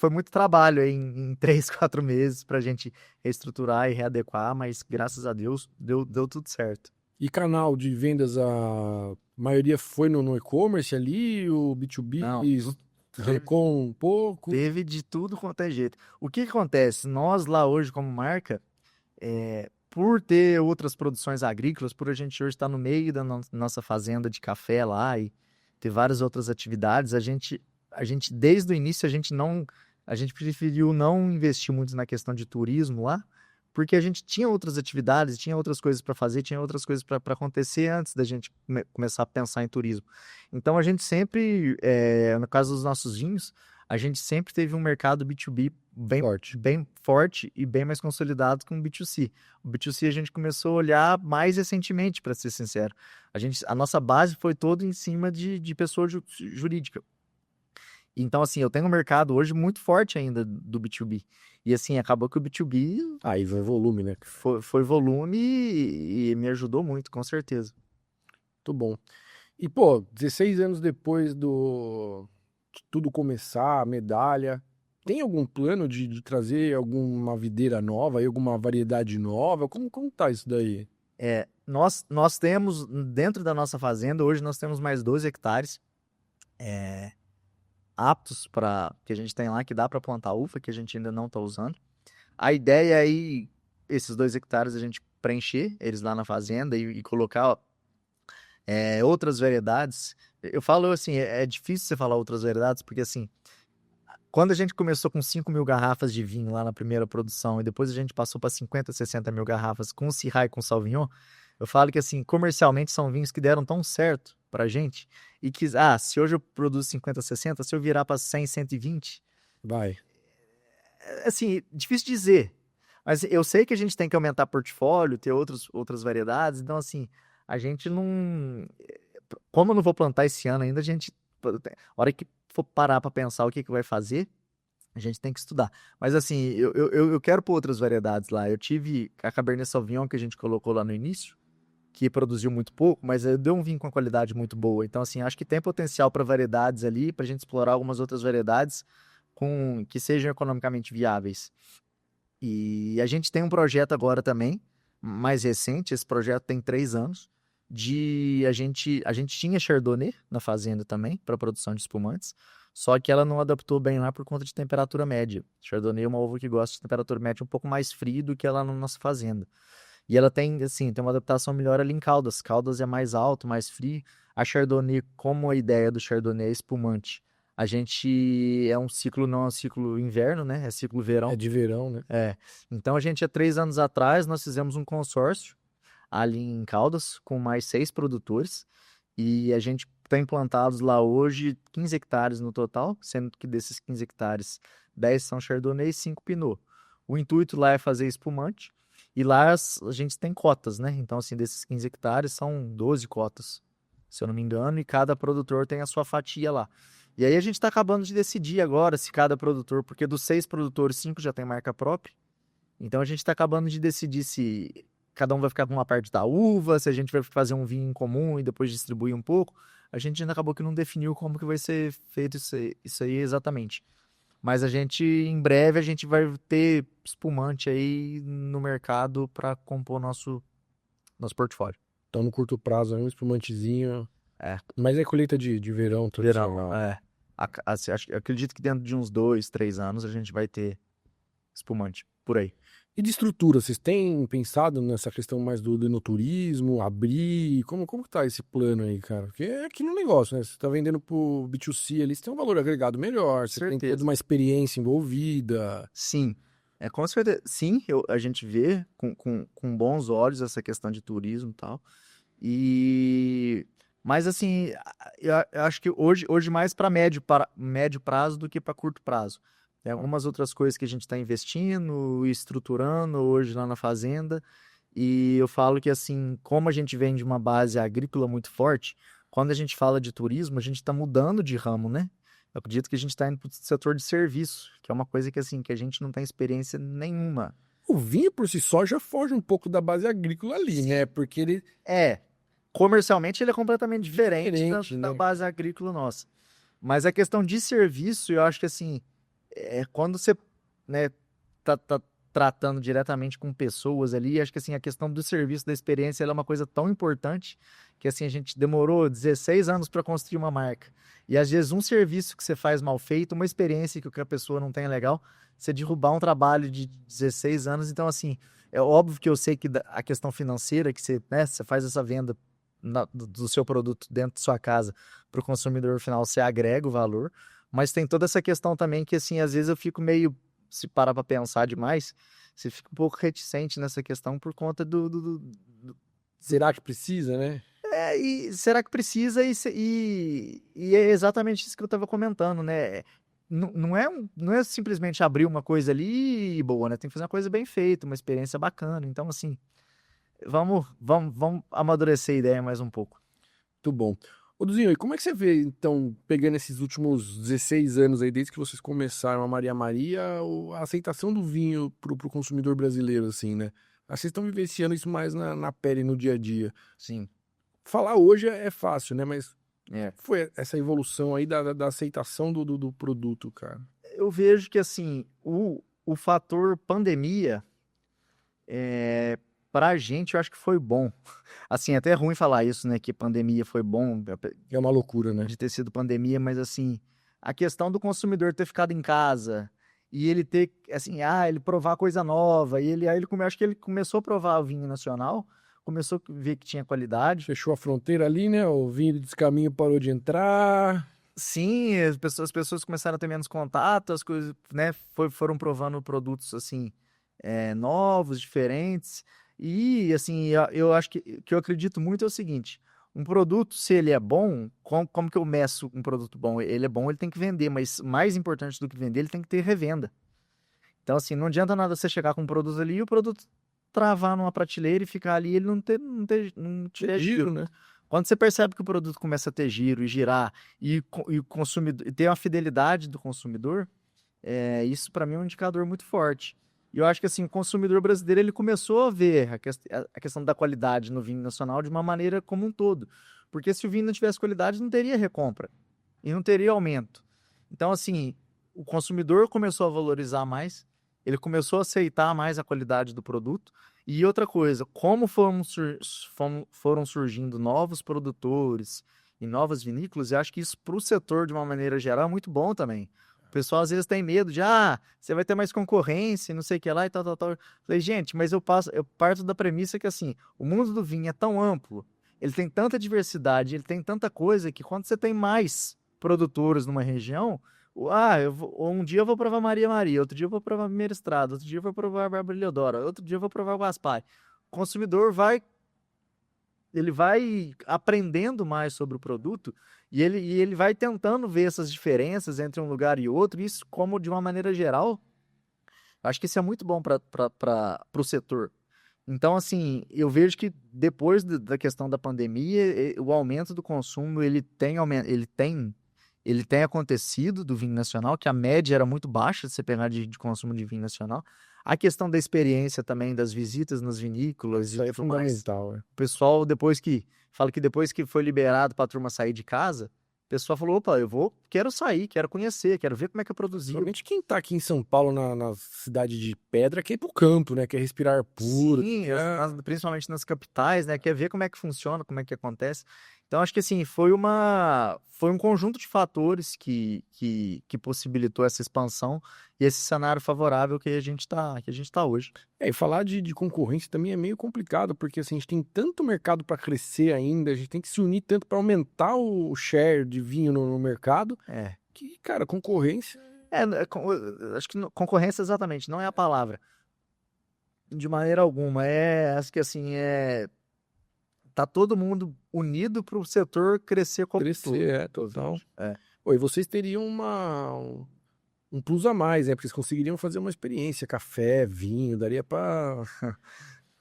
muito trabalho aí em 3, 4 meses pra gente reestruturar e readequar, mas graças a Deus deu tudo certo. E canal de vendas, a maioria foi no e-commerce ali, o B2B arrancou um pouco? Teve de tudo quanto é jeito. O que acontece? Nós lá hoje como marca, Por ter outras produções agrícolas, por a gente hoje estar no meio da nossa fazenda de café lá e ter várias outras atividades, a gente desde o início a gente preferiu não investir muito na questão de turismo lá, porque a gente tinha outras atividades, tinha outras coisas para fazer, tinha outras coisas para acontecer antes da gente começar a pensar em turismo. Então a gente sempre, no caso dos nossos vinhos, a gente sempre teve um mercado B2B Forte. bem forte e bem mais consolidado que um B2C. O B2C a gente começou a olhar mais recentemente, para ser sincero. A nossa base foi toda em cima de pessoa jurídica. Então, assim, eu tenho um mercado hoje muito forte ainda do B2B. E, assim, acabou que o B2B Aí vai volume, né? foi volume e me ajudou muito, com certeza. Muito bom. E, pô, 16 anos depois de tudo começar, a medalha, tem algum plano de trazer alguma videira nova, aí, alguma variedade nova? Como tá isso daí? Nós temos, dentro da nossa fazenda, hoje nós temos mais 12 hectares aptos para que a gente tem lá, que dá para plantar uva, que a gente ainda não está usando. A ideia é aí, esses 2 hectares, a gente preencher eles lá na fazenda e colocar outras variedades. Eu falo assim, é difícil você falar outras variedades, porque assim, quando a gente começou com 5.000 garrafas de vinho lá na primeira produção, e depois a gente passou para 50, 60 mil garrafas com Syrah e com Sauvignon, eu falo que assim, comercialmente são vinhos que deram tão certo pra gente, e que, se hoje eu produzo 50, 60, se eu virar para 100, 120, Vai. assim, difícil dizer. Mas eu sei que a gente tem que aumentar portfólio, ter outras variedades, então assim, a gente não... Como eu não vou plantar esse ano ainda, a hora que for parar para pensar o que vai fazer, a gente tem que estudar. Mas assim, eu quero pôr outras variedades lá. Eu tive a Cabernet Sauvignon que a gente colocou lá no início, que produziu muito pouco, mas deu um vinho com qualidade muito boa. Então, assim, acho que tem potencial para variedades ali, para a gente explorar algumas outras variedades que sejam economicamente viáveis. E a gente tem um projeto agora também, mais recente, esse projeto tem 3 anos, a gente tinha Chardonnay na fazenda também, para produção de espumantes, só que ela não adaptou bem lá por conta de temperatura média. Chardonnay é uma uva que gosta de temperatura média um pouco mais fria do que ela na nossa fazenda. E ela tem, assim, tem uma adaptação melhor ali em Caldas. Caldas é mais alto, mais frio. A Chardonnay, como a ideia do Chardonnay é espumante, a gente é um ciclo, não é um ciclo inverno, né? É ciclo verão. É de verão, né? Então a gente, há 3 anos atrás, nós fizemos um consórcio ali em Caldas, com mais 6 produtores, e a gente tem plantados lá hoje 15 hectares no total, sendo que desses 15 hectares, 10 são Chardonnay e 5 Pinot. O intuito lá é fazer espumante, e lá a gente tem cotas, né? Então, assim, desses 15 hectares são 12 cotas, se eu não me engano, e cada produtor tem a sua fatia lá. E aí a gente está acabando de decidir agora se cada produtor, porque dos 6 produtores, 5 já tem marca própria, então a gente está acabando de decidir se cada um vai ficar com uma parte da uva, se a gente vai fazer um vinho em comum e depois distribuir um pouco. A gente ainda acabou que não definiu como que vai ser feito isso aí exatamente. Mas em breve, a gente vai ter espumante aí no mercado para compor nosso portfólio. Então, no curto prazo, é um espumantezinho. É, Mas é colheita de verão verão, tradicional. acredito que dentro de uns 2, 3 anos a gente vai ter espumante, por aí. E de estrutura, vocês têm pensado nessa questão mais do enoturismo, abrir? Como que tá esse plano aí, cara? Porque é aquele negócio, né? Você tá vendendo pro B2C ali, você tem um valor agregado melhor, você tem que ter Certeza. uma experiência envolvida. Sim, com certeza. Sim, a gente vê com bons olhos essa questão de turismo e tal. Mas assim, eu acho que hoje mais para médio prazo do que para curto prazo. Tem algumas outras coisas que a gente está investindo e estruturando hoje lá na fazenda. E eu falo que assim, como a gente vem de uma base agrícola muito forte, quando a gente fala de turismo, a gente está mudando de ramo, né? Eu acredito que a gente está indo para o setor de serviço, que é uma coisa que assim, que a gente não tem experiência nenhuma. O vinho por si só já foge um pouco da base agrícola ali, né? Porque ele Comercialmente ele é completamente diferente diferente, da né? base agrícola nossa. Mas a questão de serviço, eu acho que assim, quando você, né, tá tratando diretamente com pessoas ali. E acho que assim, a questão do serviço, da experiência, ela é uma coisa tão importante que assim, a gente demorou 16 anos para construir uma marca. E às vezes um serviço que você faz mal feito, uma experiência que a pessoa não tem legal, você derrubar um trabalho de 16 anos. Então assim, é óbvio que eu sei que a questão financeira, que você, né, você faz essa venda do seu produto dentro de sua casa para o consumidor final, você agrega o valor, mas tem toda essa questão também que, assim, às vezes eu fico meio, se parar para pensar demais, você fica um pouco reticente nessa questão por conta Será que precisa, né? e será que precisa? E é exatamente isso que eu estava comentando, né? Não é simplesmente abrir uma coisa ali e boa, né? Tem que fazer uma coisa bem feita, uma experiência bacana. Então, assim, vamos amadurecer a ideia mais um pouco. Muito bom. Ô, Duzinho, e como é que você vê, então, pegando esses últimos 16 anos aí, desde que vocês começaram a Maria Maria, a aceitação do vinho pro consumidor brasileiro, assim, né? Vocês estão vivenciando isso mais na pele, no dia a dia. Sim, Falar hoje é fácil, né? Mas é. foi essa evolução aí da aceitação do produto, cara. Eu vejo que, assim, o fator pandemia, pra gente, eu acho que foi bom. Assim, é até ruim falar isso, né? Que pandemia foi bom, É uma loucura, né? de ter sido pandemia, mas, assim, a questão do consumidor ter ficado em casa e ele ter, assim, ele provar coisa nova, acho que ele começou a provar o vinho nacional, começou a ver que tinha qualidade. Fechou a fronteira ali, né? O vinho de descaminho parou de entrar. Sim, as pessoas começaram a ter menos contato, as coisas, né, foram provando produtos, assim, novos, diferentes. E, assim, eu acho que eu acredito muito é o seguinte: um produto, se ele é bom, como que eu meço um produto bom? Ele é bom, ele tem que vender, mas mais importante do que vender, ele tem que ter revenda. Então, assim, não adianta nada você chegar com um produto ali e o produto travar numa prateleira e ficar ali, ele não tiver Giro, giro. né? Quando você percebe que o produto começa a ter giro e girar e o consumidor e ter uma fidelidade do consumidor, isso para mim é um indicador muito forte. E eu acho que assim, o consumidor brasileiro ele começou a ver a questão da qualidade no vinho nacional de uma maneira como um todo. Porque se o vinho não tivesse qualidade, não teria recompra e não teria aumento. Então, assim, o consumidor começou a valorizar mais, ele começou a aceitar mais a qualidade do produto. E outra coisa, como foram surgindo novos produtores e novas vinícolas, eu acho que isso para o setor, de uma maneira geral, é muito bom também. O pessoal às vezes tem medo de, você vai ter mais concorrência, não sei o que lá e tal, tal, tal. Falei, gente, mas eu parto da premissa que assim, o mundo do vinho é tão amplo, ele tem tanta diversidade, ele tem tanta coisa que quando você tem mais produtores numa região, um dia eu vou provar Maria Maria, outro dia eu vou provar Primeira Estrada, outro dia eu vou provar Bárbara Leodora, outro dia eu vou provar o Gaspar. O consumidor ele vai aprendendo mais sobre o produto e ele vai tentando ver essas diferenças entre um lugar e outro, isso como de uma maneira geral, acho que isso é muito bom para o setor. Então, assim, eu vejo que depois da questão da pandemia, o aumento do consumo, ele tem acontecido do vinho nacional, que a média era muito baixa, se você pegar de consumo de vinho nacional. A questão da experiência também, das visitas nas vinícolas Isso aí é e tudo mais. fundamental, né? O pessoal, depois que foi liberado para a turma sair de casa, o pessoal falou, opa, quero sair, quero conhecer, quero ver como é que eu produzi. Somente quem tá aqui em São Paulo, na cidade de Pedra, quer ir pro campo, né? Quer respirar ar puro. Sim, principalmente nas capitais, né? Quer ver como é que funciona, como é que acontece. Então, acho que assim, foi um conjunto de fatores que possibilitou essa expansão e esse cenário favorável que a gente tá hoje. E falar de concorrência também é meio complicado, porque assim, a gente tem tanto mercado para crescer ainda, a gente tem que se unir tanto para aumentar o share de vinho no mercado, É. que, cara, concorrência. Acho que concorrência exatamente, não é a palavra. De maneira alguma. Acho que assim, tá todo mundo unido para o setor crescer como um todo. Crescer, total. É. Oi, vocês teriam um plus a mais, né? Porque vocês conseguiriam fazer uma experiência, café, vinho, daria pra.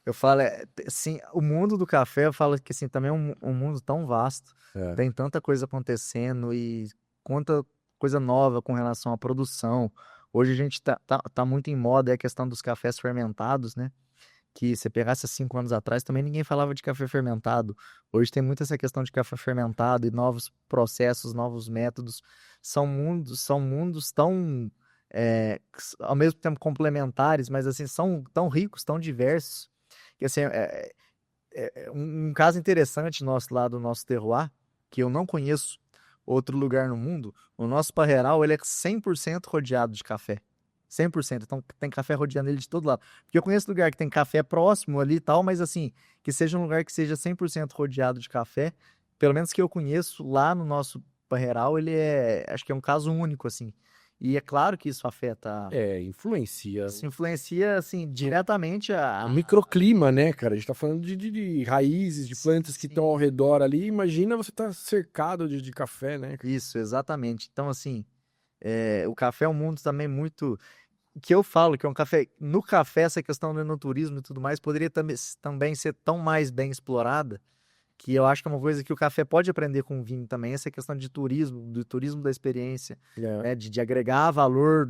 Eu falo, assim, o mundo do café, eu falo que assim, também é um mundo tão vasto, É. tem tanta coisa acontecendo e quanta coisa nova com relação à produção. Hoje a gente tá muito em moda a questão dos cafés fermentados, né? Que se pegasse há 5 anos atrás, também ninguém falava de café fermentado. Hoje tem muito essa questão de café fermentado e novos processos, novos métodos. São mundos tão ao mesmo tempo complementares, mas assim, são tão ricos, tão diversos, que assim, um caso interessante nosso lá do nosso terroir, que eu não conheço outro lugar no mundo, o nosso Parreiral, ele é 100% rodeado de café. 100%. Então tem café rodeando ele de todo lado. Porque eu conheço lugar que tem café próximo ali e tal, mas assim, que seja um lugar que seja 100% rodeado de café, pelo menos que eu conheço lá no nosso Parreiral, acho que é um caso único, assim. E é claro que Influencia. isso influencia, assim, diretamente O microclima, né, cara? A gente tá falando de raízes, de plantas que estão ao Sim. redor ali. Imagina você tá cercado de café, né? Isso, exatamente. Então, assim, o café é um mundo também muito. Que eu falo que é um café. No café, essa questão do enoturismo e tudo mais poderia também ser tão mais bem explorada, que eu acho que é uma coisa que o café pode aprender com o vinho também, essa questão de turismo, do turismo da experiência, É. né? De agregar valor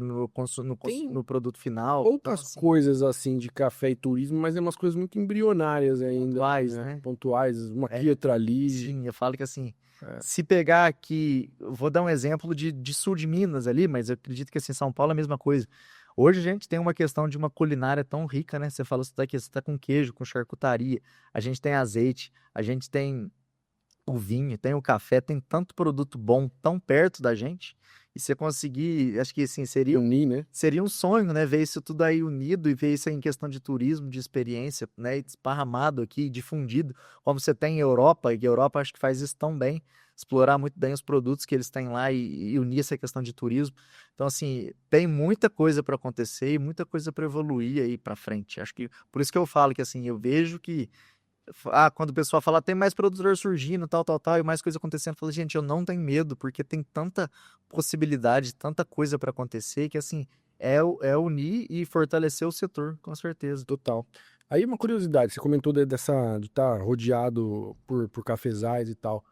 Tem no produto final. Então, poucas assim, coisas assim de café e turismo, mas é umas coisas muito embrionárias ainda, pontuais, né? né? Pontuais, uma aqui, É, outra ali. sim, eu falo que assim, É. se pegar aqui, eu vou dar um exemplo de sul de Minas ali, mas eu acredito que assim, São Paulo é a mesma coisa. Hoje a gente tem uma questão de uma culinária tão rica, né? Você fala, você tá aqui, você tá com queijo, com charcutaria, a gente tem azeite, a gente tem o vinho, tem o café, tem tanto produto bom tão perto da gente, e você conseguir, acho que assim, Unir, né? seria um sonho, né? Ver isso tudo aí unido e ver isso aí em questão de turismo, de experiência, né? E desparramado aqui, difundido, como você tem em Europa, e a Europa acho que faz isso tão bem, explorar muito bem os produtos que eles têm lá e unir essa questão de turismo. Então, assim, tem muita coisa para acontecer e muita coisa para evoluir aí para frente. Acho que por isso que eu falo que assim, eu vejo que quando o pessoal fala, tem mais produtor surgindo, tal, tal, tal, e mais coisa acontecendo, eu falo, gente, eu não tenho medo, porque tem tanta possibilidade, tanta coisa para acontecer, que assim, é unir e fortalecer o setor, com certeza. Total. Aí uma curiosidade, você comentou dessa de estar rodeado por cafezais e tal.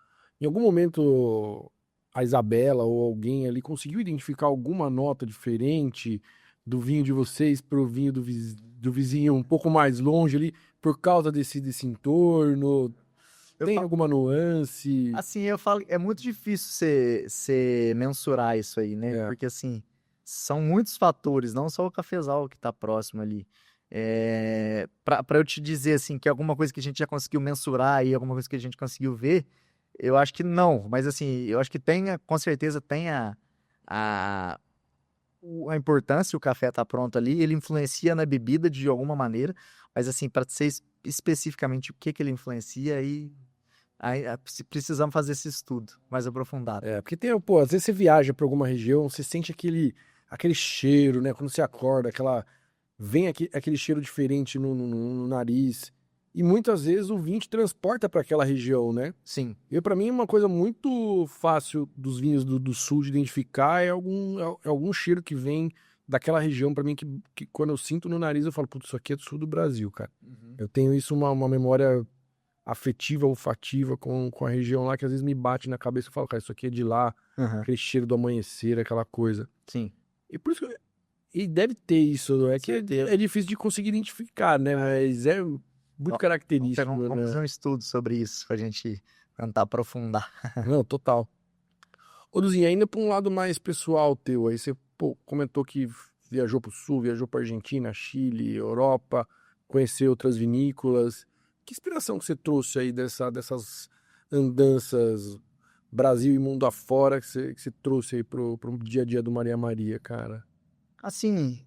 Em algum momento a Isabela ou alguém ali conseguiu identificar alguma nota diferente do vinho de vocês para o vinho do vizinho um pouco mais longe ali por causa desse entorno? Eu Tem falo, alguma nuance? assim, eu falo, é muito difícil você mensurar isso aí, né? É, Porque assim, são muitos fatores, não só o cafezal que tá próximo ali. Para eu te dizer assim que alguma coisa que a gente já conseguiu mensurar e alguma coisa que a gente conseguiu ver, eu acho que não, mas assim, eu acho que com certeza tem a, a importância, o café tá pronto ali, ele influencia na bebida de alguma maneira, mas assim, para ser especificamente o que que ele influencia, precisamos fazer esse estudo mais aprofundado. porque tem, pô, às vezes você viaja para alguma região, você sente aquele cheiro, né? Quando você acorda, vem aquele cheiro diferente no nariz. E muitas vezes o vinho te transporta para aquela região, né? Sim, Para mim, uma coisa muito fácil dos vinhos do sul de identificar é algum cheiro que vem daquela região. Para mim, que quando eu sinto no nariz, eu falo, putz, isso aqui é do sul do Brasil, cara. uhum, Eu tenho isso, uma memória afetiva, olfativa com a região lá, que às vezes me bate na cabeça. Eu falo, cara, isso aqui é de lá, aham, aquele cheiro do amanhecer, aquela coisa. sim, E por isso e deve ter isso, é que certeza. é difícil de conseguir identificar, né? Mas é muito Ó, característico, vamos né? fazer um estudo sobre isso pra gente tentar aprofundar. Não, total. Ô, Luzinha, ainda para um lado mais pessoal teu, aí você, pô, comentou que viajou pro sul, viajou pra Argentina, Chile, Europa, conheceu outras vinícolas. Que inspiração que você trouxe aí dessas andanças Brasil e mundo afora que você trouxe aí pro dia a dia do Maria Maria, cara? Assim,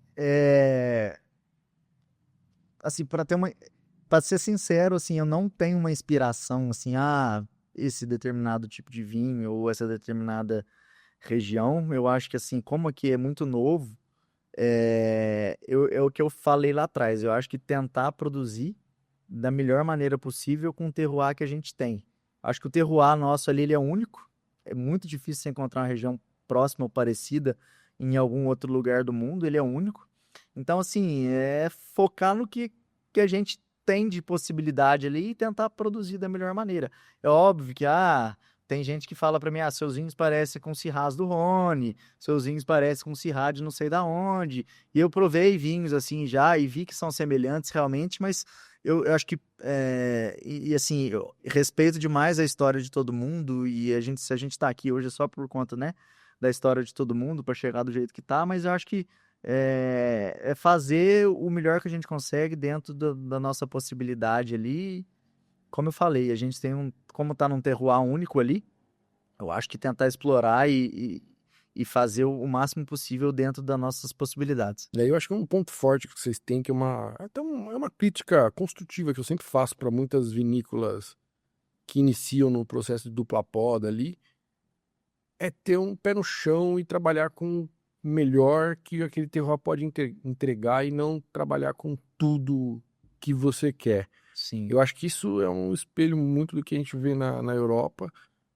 assim, para ser sincero, assim, eu não tenho uma inspiração assim, esse determinado tipo de vinho ou essa determinada região. Eu acho que assim, como aqui é muito novo, é o que eu falei lá atrás. Eu acho que tentar produzir da melhor maneira possível com o terroir que a gente tem. Acho que o terroir nosso ali ele é único. É muito difícil você encontrar uma região próxima ou parecida em algum outro lugar do mundo. Ele é único. Então, assim, é focar no que a gente tem de possibilidade ali e tentar produzir da melhor maneira. É óbvio que, tem gente que fala para mim, seus vinhos parecem com Syrahs do Rhône, seus vinhos parecem com Syrah de não sei da onde. E eu provei vinhos assim já e vi que são semelhantes realmente, mas eu acho que, assim, eu respeito demais a história de todo mundo e se a gente tá aqui hoje é só por conta, né, da história de todo mundo para chegar do jeito que tá, mas eu acho que é fazer o melhor que a gente consegue dentro da nossa possibilidade ali. Como eu falei, a gente como tá num terroir único ali, eu acho que tentar explorar e fazer o máximo possível dentro das nossas possibilidades. E aí eu acho que um ponto forte que vocês têm, que é uma crítica construtiva que eu sempre faço para muitas vinícolas que iniciam no processo de dupla poda ali, é ter um pé no chão e trabalhar com o melhor que aquele terroir pode entregar e não trabalhar com tudo que você quer. Sim, Eu acho que isso é um espelho muito do que a gente vê na Europa,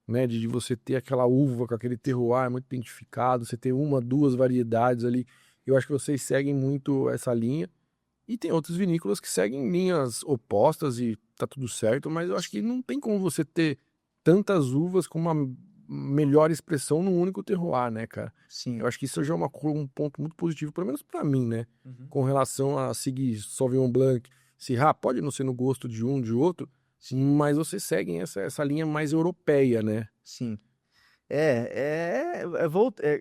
né? De você ter aquela uva com aquele terroir muito identificado, você ter uma, duas variedades ali. Eu acho que vocês seguem muito essa linha. E tem outras vinícolas que seguem linhas opostas e tá tudo certo, mas eu acho que não tem como você ter tantas uvas com uma melhor expressão num único terroir, né, cara? sim. Eu acho que isso já é um ponto muito positivo, pelo menos pra mim, né? Uhum. Com relação a seguir Sauvignon Blanc, Syrah, pode não ser no gosto de um, de outro, mas vocês seguem essa linha mais europeia, né? Sim.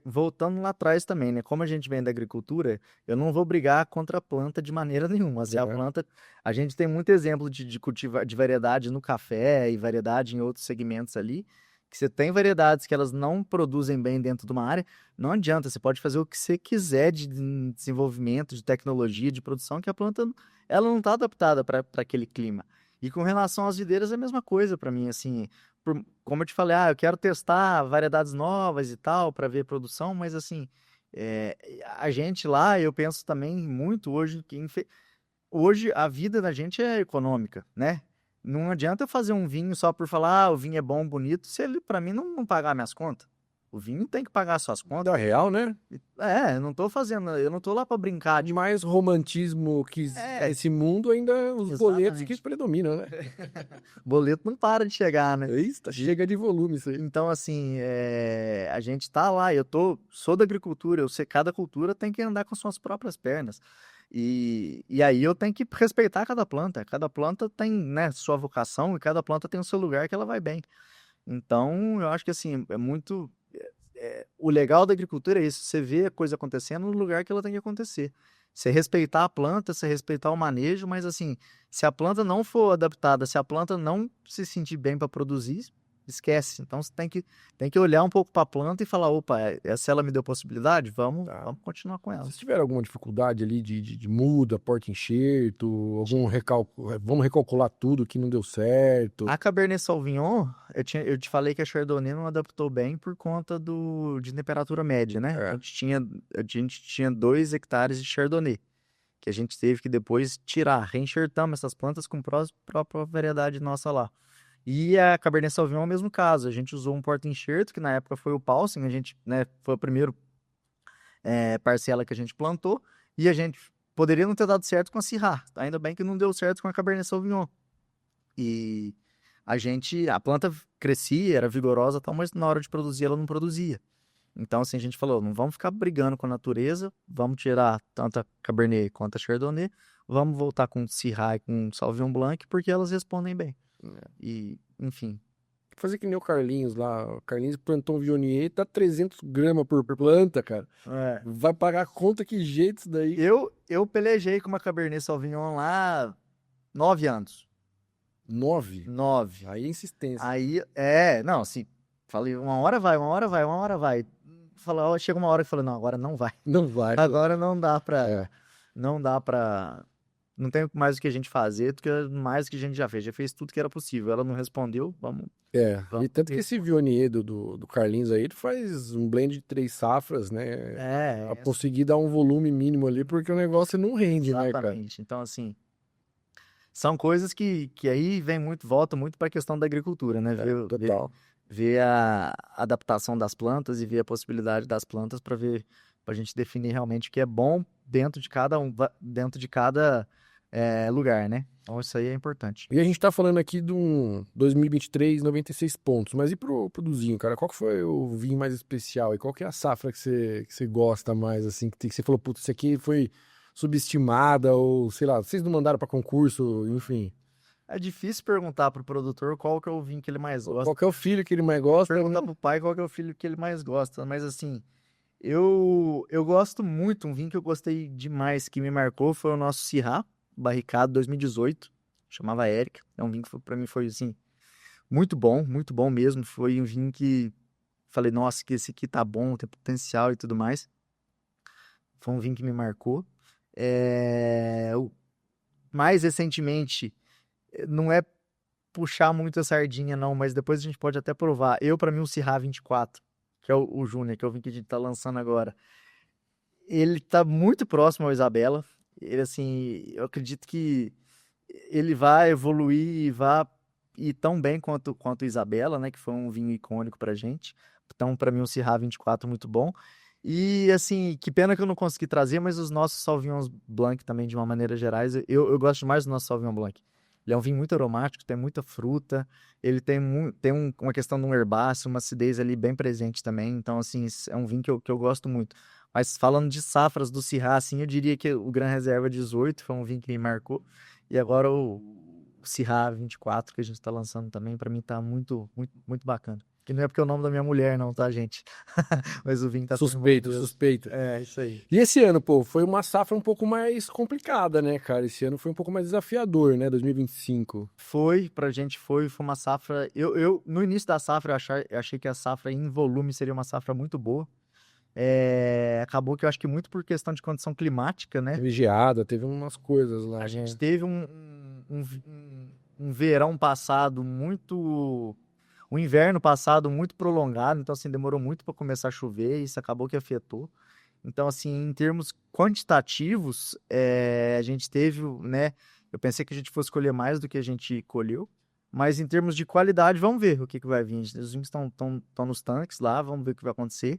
Voltando lá atrás também, né? Como a gente vem da agricultura, eu não vou brigar contra a planta de maneira nenhuma. Se a É. planta, a gente tem muito exemplo de cultivar de variedade no café e variedade em outros segmentos ali, que você tem variedades que elas não produzem bem dentro de uma área, não adianta, você pode fazer o que você quiser de desenvolvimento, de tecnologia, de produção, que a planta ela não está adaptada para aquele clima. E com relação às videiras é a mesma coisa para mim, assim, como eu te falei, eu quero testar variedades novas e tal para ver produção, mas assim, a gente lá, eu penso também muito hoje que hoje a vida da gente é econômica, né? Não adianta eu fazer um vinho só por falar, o vinho é bom, bonito, se ele para mim não pagar minhas contas. O vinho tem que pagar suas contas. Da real, né? Eu não tô fazendo, eu não tô lá para brincar de. Mais romantismo que É, esse mundo, ainda os boletos que exatamente. predominam, né? Boleto não para de chegar, né? Isso, chega de volume isso aí. Então, assim, a gente tá lá, sou da agricultura, eu sei, cada cultura tem que andar com suas próprias pernas. E aí eu tenho que respeitar cada planta tem, né, sua vocação e cada planta tem o seu lugar que ela vai bem. Então, eu acho que, assim, o legal da agricultura é isso, você vê a coisa acontecendo no lugar que ela tem que acontecer. Você respeitar a planta, você respeitar o manejo, mas assim, se a planta não for adaptada, se a planta não se sentir bem para produzir, esquece. Então você tem que olhar um pouco para a planta e falar, opa, essa ela me deu possibilidade, Tá. vamos continuar com ela. Vocês tiveram alguma dificuldade ali de muda, porta-enxerto, algum recálculo, vamos recalcular tudo que não deu certo? A Cabernet Sauvignon, eu te falei que a Chardonnay não adaptou bem por conta de temperatura média, né? É. A gente tinha 2 hectares de Chardonnay, que a gente teve que depois tirar. Reenxertamos essas plantas com própria variedade nossa lá. E a Cabernet Sauvignon é o mesmo caso. A gente usou um porta-enxerto, que na época foi o Paulsen, a gente, né, foi a primeira parcela que a gente plantou, e a gente poderia não ter dado certo com a Syrah. Ainda bem que não deu certo com a Cabernet Sauvignon. E a planta crescia, era vigorosa e tal, mas na hora de produzir ela não produzia. Então, assim, a gente falou, não vamos ficar brigando com a natureza, vamos tirar tanto a Cabernet quanto a Chardonnay, vamos voltar com Syrah e com Sauvignon Blanc, porque elas respondem bem. E, enfim. Fazer que nem o Carlinhos lá. O Carlinhos plantou um Viognier, tá 300 gramas por planta, cara. Vai pagar a conta que jeito isso daí? Eu pelejei com uma Cabernet Sauvignon lá 9 anos. 9. 9. Aí é insistência. Aí, não, assim, falei, uma hora vai, uma hora vai, uma hora vai. Chega uma hora que eu falei, não, agora não vai. Não vai. Agora não dá pra. É. Não dá pra. Não tem mais o que a gente fazer do que mais que a gente já fez. Já fez tudo que era possível. Ela não respondeu, vamos. E tanto que esse Viognier do Carlinhos aí, ele faz um blend de 3 safras, né? A conseguir dar um volume mínimo ali, porque o negócio não rende, né, cara? Exatamente. Então, assim, são coisas que aí volta muito para a questão da agricultura, né? Total. Ver a adaptação das plantas e ver a possibilidade das plantas para a gente definir realmente o que é bom dentro de cada lugar, né? Então isso aí é importante. E a gente tá falando aqui de um 2023, 96 pontos, mas e pro Duzinho, cara? Qual que foi o vinho mais especial? E qual que é a safra que você gosta mais, assim, que você falou, putz, esse aqui foi subestimada, ou sei lá, vocês não mandaram para concurso, enfim. É difícil perguntar pro produtor qual que é o vinho que ele mais gosta. Qual que é o filho que ele mais gosta? Perguntar pro pai qual que é o filho que ele mais gosta. Mas assim, eu gosto muito, um vinho que eu gostei demais, que me marcou, foi o nosso Syrah, barricado 2018. Chamava Érica. É um vinho que pra mim foi assim, muito bom mesmo. Foi um vinho que falei, nossa, que esse aqui tá bom, tem potencial e tudo mais. Foi um vinho que me marcou. Mais recentemente, não é puxar muito a sardinha, não, mas depois a gente pode até provar. Pra mim, o Syrah 24, que é o Júnior, que é o vinho que a gente tá lançando agora, ele tá muito próximo ao Isabela. Ele, assim, eu acredito que ele vai evoluir e vai ir tão bem quanto o Isabela, né, que foi um vinho icônico pra gente. Então, pra mim, o Syrah 24 muito bom. E, assim, que pena que eu não consegui trazer, mas os nossos Sauvignons Blanc também, de uma maneira gerais, eu gosto mais do nosso Sauvignon Blanc. Ele é um vinho muito aromático, tem muita fruta, ele tem uma questão de um herbáceo, uma acidez ali bem presente também. Então, assim, é um vinho que eu gosto muito. Mas falando de safras do Syrah, assim, eu diria que o Gran Reserva 18 foi um vinho que me marcou. E agora o Syrah 24 que a gente está lançando também, para mim tá muito, muito, muito bacana. Que não é porque é o nome da minha mulher, não, tá, gente? Mas o vinho tá Suspeito, suspeito. É, isso aí. E esse ano, pô, foi uma safra um pouco mais complicada, né, cara? Esse ano foi um pouco mais desafiador, né? 2025. Pra gente foi uma safra. No início da safra, eu achei que a safra em volume seria uma safra muito boa. Acabou que eu acho que muito por questão de condição climática, né? Teve geada, teve umas coisas lá. A gente teve um verão passado muito. Um inverno passado muito prolongado, então assim, demorou muito para começar a chover e isso acabou que afetou. Então, assim, em termos quantitativos, a gente teve, né? Eu pensei que a gente fosse colher mais do que a gente colheu, mas em termos de qualidade, vamos ver o que vai vir. Os vinhos estão nos tanques lá, vamos ver o que vai acontecer.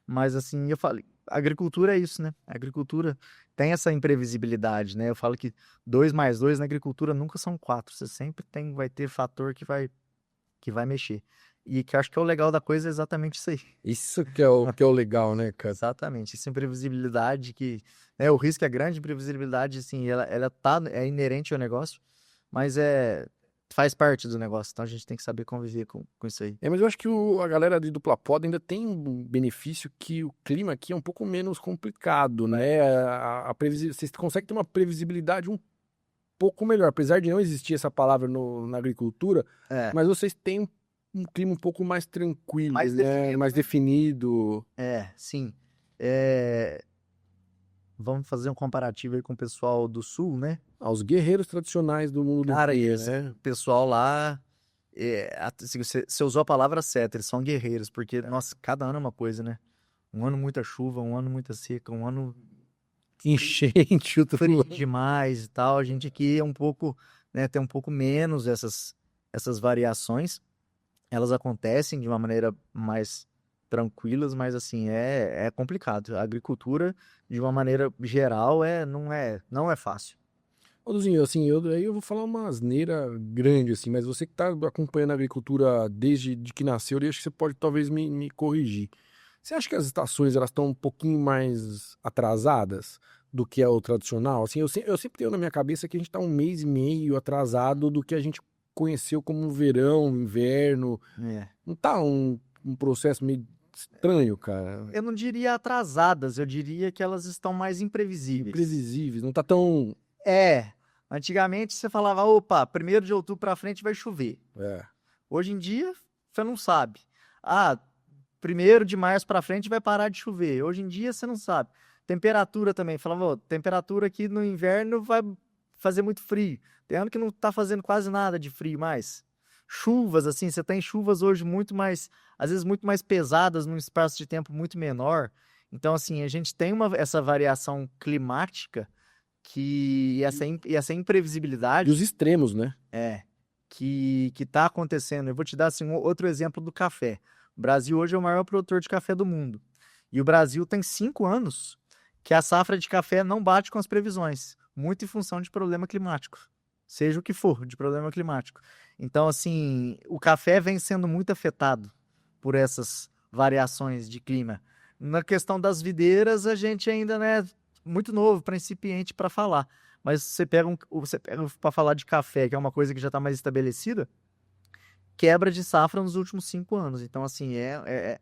Mas, assim, eu falei, a agricultura é isso, né? A agricultura tem essa imprevisibilidade, né? Eu falo que 2 mais 2 na agricultura nunca são 4. Você sempre vai ter fator que vai mexer. E que eu acho que é o legal da coisa é exatamente isso aí. Isso que é o legal, né, cara? Exatamente. Essa imprevisibilidade que... Né, o risco é grande, imprevisibilidade, assim, ela é inerente ao negócio, mas faz parte do negócio. Então a gente tem que saber conviver com isso aí. Mas eu acho que a galera de dupla poda ainda tem um benefício que o clima aqui é um pouco menos complicado, né? Vocês conseguem ter uma previsibilidade um pouco melhor, apesar de não existir essa palavra na agricultura, mas vocês têm um clima um pouco mais tranquilo, Mais né? definido, Mais né? definido. Sim. Vamos fazer um comparativo aí com o pessoal do Sul, né? Aos guerreiros tradicionais do mundo Cara, do esse né? pessoal lá, assim, você usou a palavra certa, eles são guerreiros, porque, nossa, cada ano é uma coisa, né? Um ano muita chuva, um ano muita seca, um ano Enchente, frio demais e tal. A gente aqui é um pouco, né, tem um pouco menos essas variações. Elas acontecem de uma maneira mais tranquilas, mas assim, é complicado. A agricultura, de uma maneira geral, não é fácil. Ô, Duzinho, assim, aí eu vou falar uma asneira grande, assim, mas você que tá acompanhando a agricultura desde que nasceu, eu acho que você pode talvez me corrigir. Você acha que as estações elas estão um pouquinho mais atrasadas do que é o tradicional? Assim, eu sempre tenho na minha cabeça que a gente tá 1 mês e meio atrasado do que a gente conheceu como verão, inverno. Não tá um processo meio estranho, cara? Eu não diria atrasadas, eu diria que elas estão mais imprevisíveis. Imprevisíveis, não tá tão... Antigamente você falava, opa, 1º de outubro pra frente vai chover. É. Hoje em dia, você não sabe. 1º de março pra frente vai parar de chover. Hoje em dia, você não sabe. Temperatura também. Falava, temperatura aqui no inverno vai fazer muito frio. Tem ano que não tá fazendo quase nada de frio mais. Chuvas, assim, você tem chuvas hoje muito mais, às vezes muito mais pesadas num espaço de tempo muito menor. Então, assim, a gente tem essa variação climática e essa imprevisibilidade... E os extremos, né? Que tá acontecendo. Eu vou te dar assim, outro exemplo do café. O Brasil hoje é o maior produtor de café do mundo. E o Brasil tem 5 anos que a safra de café não bate com as previsões, muito em função de problema climático. Seja o que for, de problema climático. Então, assim, o café vem sendo muito afetado por essas variações de clima. Na questão das videiras, a gente ainda, né, muito novo, principiante para falar. Mas você pega para falar de café, que é uma coisa que já está mais estabelecida, quebra de safra nos últimos 5 anos. Então, assim, é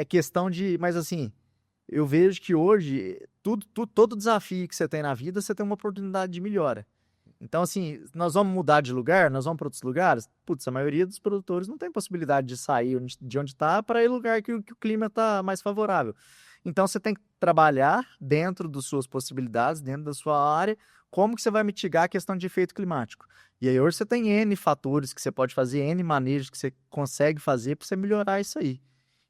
questão de... Mas, assim, eu vejo que hoje, todo desafio que você tem na vida, você tem uma oportunidade de melhora. Então, assim, nós vamos mudar de lugar, nós vamos para outros lugares? Putz, a maioria dos produtores não tem possibilidade de sair de onde está para ir lugar que o clima está mais favorável. Então, você tem que trabalhar dentro das suas possibilidades, dentro da sua área, como que você vai mitigar a questão de efeito climático. E aí, hoje você tem N fatores que você pode fazer, N manejos que você consegue fazer para você melhorar isso aí.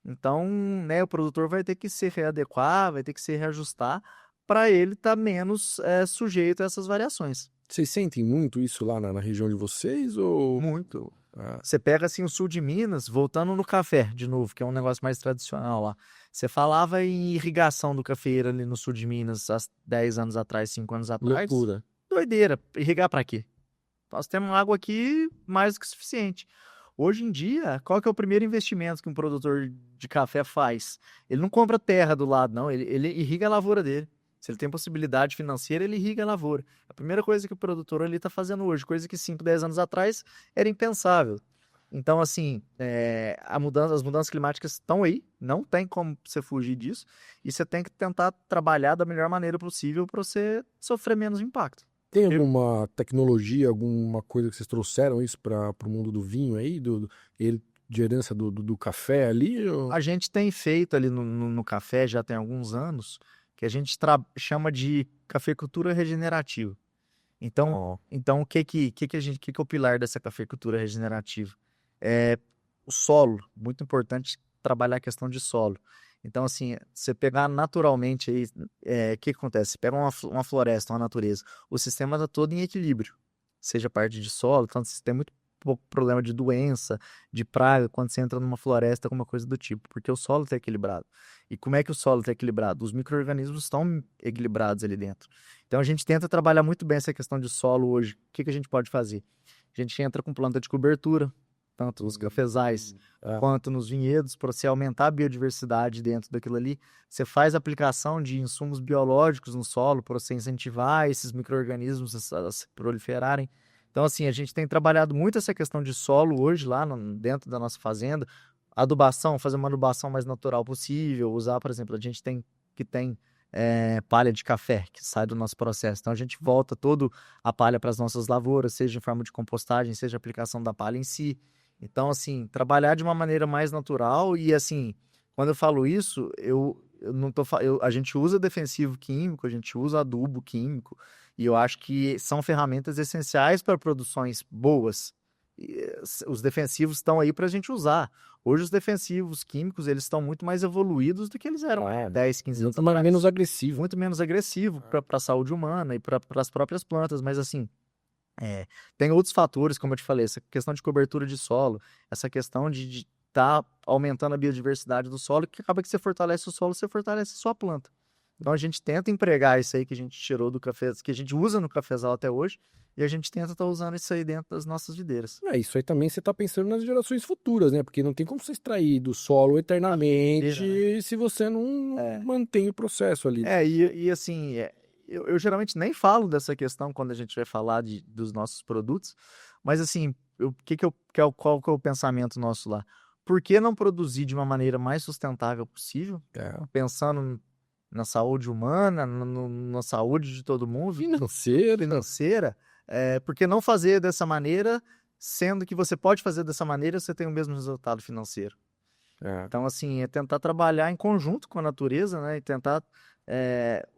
Então, né, o produtor vai ter que se readequar, vai ter que se reajustar para ele estar menos sujeito a essas variações. Vocês sentem muito isso lá na região de vocês ou... Muito. Ah, Você pega assim o sul de Minas, voltando no café de novo, que é um negócio mais tradicional lá. Você falava em irrigação do cafeiro ali no sul de Minas há 10 anos atrás, 5 anos atrás. loucura. Doideira. Irrigar para quê? Nós temos água aqui mais do que suficiente. Hoje em dia, qual que é o primeiro investimento que um produtor de café faz? Ele não compra terra do lado, não. Ele irriga a lavoura dele. Se ele tem possibilidade financeira, ele irriga a lavoura. A primeira coisa que o produtor ali está fazendo hoje, coisa que 5, 10 anos atrás era impensável. Então, assim, as mudanças climáticas estão aí, não tem como você fugir disso, e você tem que tentar trabalhar da melhor maneira possível para você sofrer menos impacto. Tem alguma tecnologia, alguma coisa que vocês trouxeram isso para o mundo do vinho aí, de herança do café ali? Ou... A gente tem feito ali no café já tem alguns anos, que a gente chama de cafeicultura regenerativa. Então, o que é o pilar dessa cafeicultura regenerativa? É o solo, muito importante trabalhar a questão de solo. Então, assim, você pegar naturalmente aí, o que acontece? Você pega uma floresta, uma natureza, o sistema está todo em equilíbrio, seja parte de solo, tanto você tem muito pouco problema de doença, de praga, quando você entra numa floresta, alguma coisa do tipo, porque o solo está equilibrado. E como é que o solo está equilibrado? Os micro-organismos estão equilibrados ali dentro. Então, a gente tenta trabalhar muito bem essa questão de solo hoje. O que a gente pode fazer? A gente entra com planta de cobertura, tanto os cafezais quanto nos vinhedos, para você aumentar a biodiversidade dentro daquilo ali. Você faz aplicação de insumos biológicos no solo para você incentivar esses micro-organismos a se proliferarem. Então, assim, a gente tem trabalhado muito essa questão de solo hoje lá dentro da nossa fazenda. Adubação, fazer uma adubação mais natural possível. Usar, por exemplo, a gente tem palha de café que sai do nosso processo. Então, a gente volta toda a palha para as nossas lavouras, seja em forma de compostagem, seja aplicação da palha em si. Então, assim, trabalhar de uma maneira mais natural e, assim, quando eu falo isso, a gente usa defensivo químico, a gente usa adubo químico e eu acho que são ferramentas essenciais para produções boas. Os defensivos estão aí para a gente usar. Hoje os defensivos químicos, eles estão muito mais evoluídos do que eles eram 10, 15 anos atrás. Menos agressivo. Muito menos agressivo para a saúde humana e para as próprias plantas, mas assim... tem outros fatores, como eu te falei, essa questão de cobertura de solo, essa questão de estar aumentando a biodiversidade do solo, que acaba que você fortalece o solo, você fortalece a sua planta. Então a gente tenta empregar isso aí que a gente tirou do café, que a gente usa no cafezal até hoje, e a gente tenta estar usando isso aí dentro das nossas videiras. Isso aí também você está pensando nas gerações futuras, né? Porque não tem como você extrair do solo eternamente se você não mantém o processo ali. Assim... Eu geralmente nem falo dessa questão quando a gente vai falar dos nossos produtos, mas assim, qual que é o pensamento nosso lá? Por que não produzir de uma maneira mais sustentável possível, pensando na saúde humana, na saúde de todo mundo, financeira, por que não fazer dessa maneira, sendo que você pode fazer dessa maneira, você tem o mesmo resultado financeiro? Então, assim, é tentar trabalhar em conjunto com a natureza, né, e tentar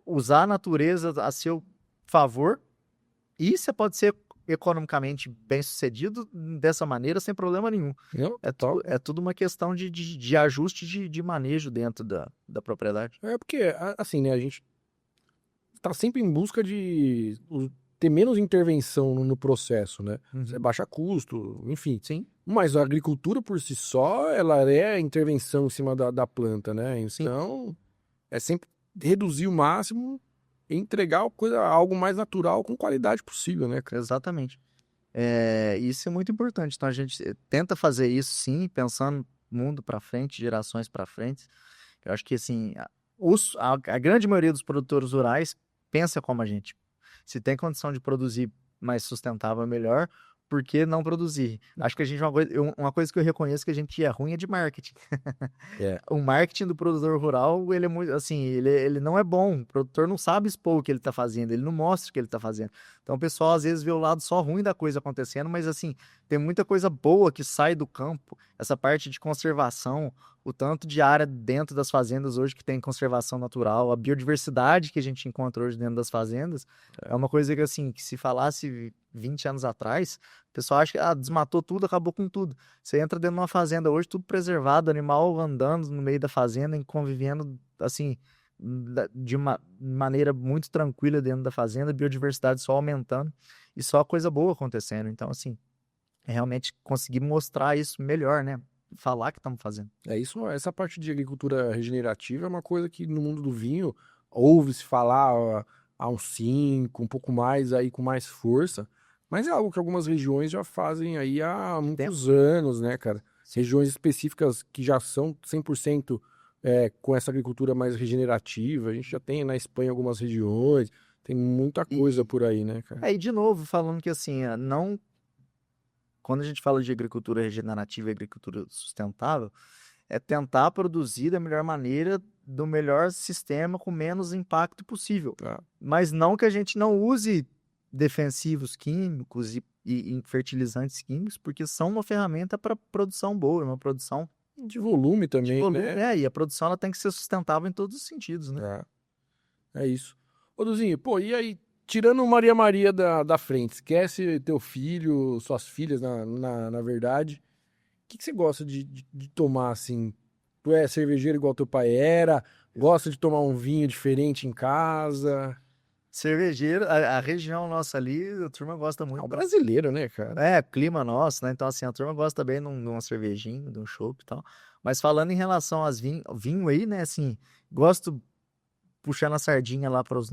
usar a natureza a seu favor, e você pode ser economicamente bem sucedido dessa maneira sem problema nenhum. É tudo uma questão de ajuste de manejo dentro da propriedade. Porque, assim, né, a gente está sempre em busca de ter menos intervenção no processo, né? Você baixa custo, enfim. Sim. Mas a agricultura por si só, ela é a intervenção em cima da planta, né? Então, é sempre reduzir o máximo e entregar algo mais natural com qualidade possível, né? Exatamente. Isso é muito importante. Então a gente tenta fazer isso sim, pensando mundo para frente, gerações para frente. Eu acho que assim, a grande maioria dos produtores rurais pensa como a gente. Se tem condição de produzir mais sustentável, melhor, por que não produzir? Acho que a gente, uma coisa que eu reconheço que a gente é ruim é de marketing. É. O marketing do produtor rural, ele é muito, assim, ele não é bom. O produtor não sabe expor o que ele está fazendo, ele não mostra o que ele está fazendo. Então o pessoal às vezes vê o lado só ruim da coisa acontecendo, mas assim, tem muita coisa boa que sai do campo. Essa parte de conservação, o tanto de área dentro das fazendas hoje que tem conservação natural, a biodiversidade que a gente encontra hoje dentro das fazendas, é uma coisa que assim, que se falasse 20 anos atrás, o pessoal acha que desmatou tudo, acabou com tudo. Você entra dentro de uma fazenda hoje, tudo preservado, animal andando no meio da fazenda e convivendo, assim, de uma maneira muito tranquila dentro da fazenda, biodiversidade só aumentando e só coisa boa acontecendo. Então, assim, é realmente conseguir mostrar isso melhor, né? Falar que estamos fazendo. É isso, essa parte de agricultura regenerativa é uma coisa que no mundo do vinho ouve-se falar há uns 5, um pouco mais aí com mais força, mas é algo que algumas regiões já fazem aí há muitos anos, né, cara? Regiões específicas que já são 100% com essa agricultura mais regenerativa, a gente já tem na Espanha algumas regiões, tem muita coisa por aí, né, cara? E de novo, falando que assim, não. Quando a gente fala de agricultura regenerativa e agricultura sustentável, é tentar produzir da melhor maneira, do melhor sistema, com menos impacto possível. Mas não que a gente não use defensivos químicos e fertilizantes químicos, porque são uma ferramenta para produção boa, uma produção de volume também, de volume, né? E a produção ela tem que ser sustentável em todos os sentidos, né? É isso. Ô, Duzinho, pô, e aí, tirando Maria da frente, esquece teu filho, suas filhas, na verdade, o que você gosta de tomar, assim? Tu é cervejeiro igual teu pai era? Gosta de tomar um vinho diferente em casa? Cervejeiro, a região nossa ali, a turma gosta É muito. um brasileiro, né, cara? É, clima nosso, né? Então, assim, a turma gosta bem de uma cervejinha, de um chopp e tal. Mas falando em relação aos vinho aí, né, assim, gosto puxando a sardinha lá para os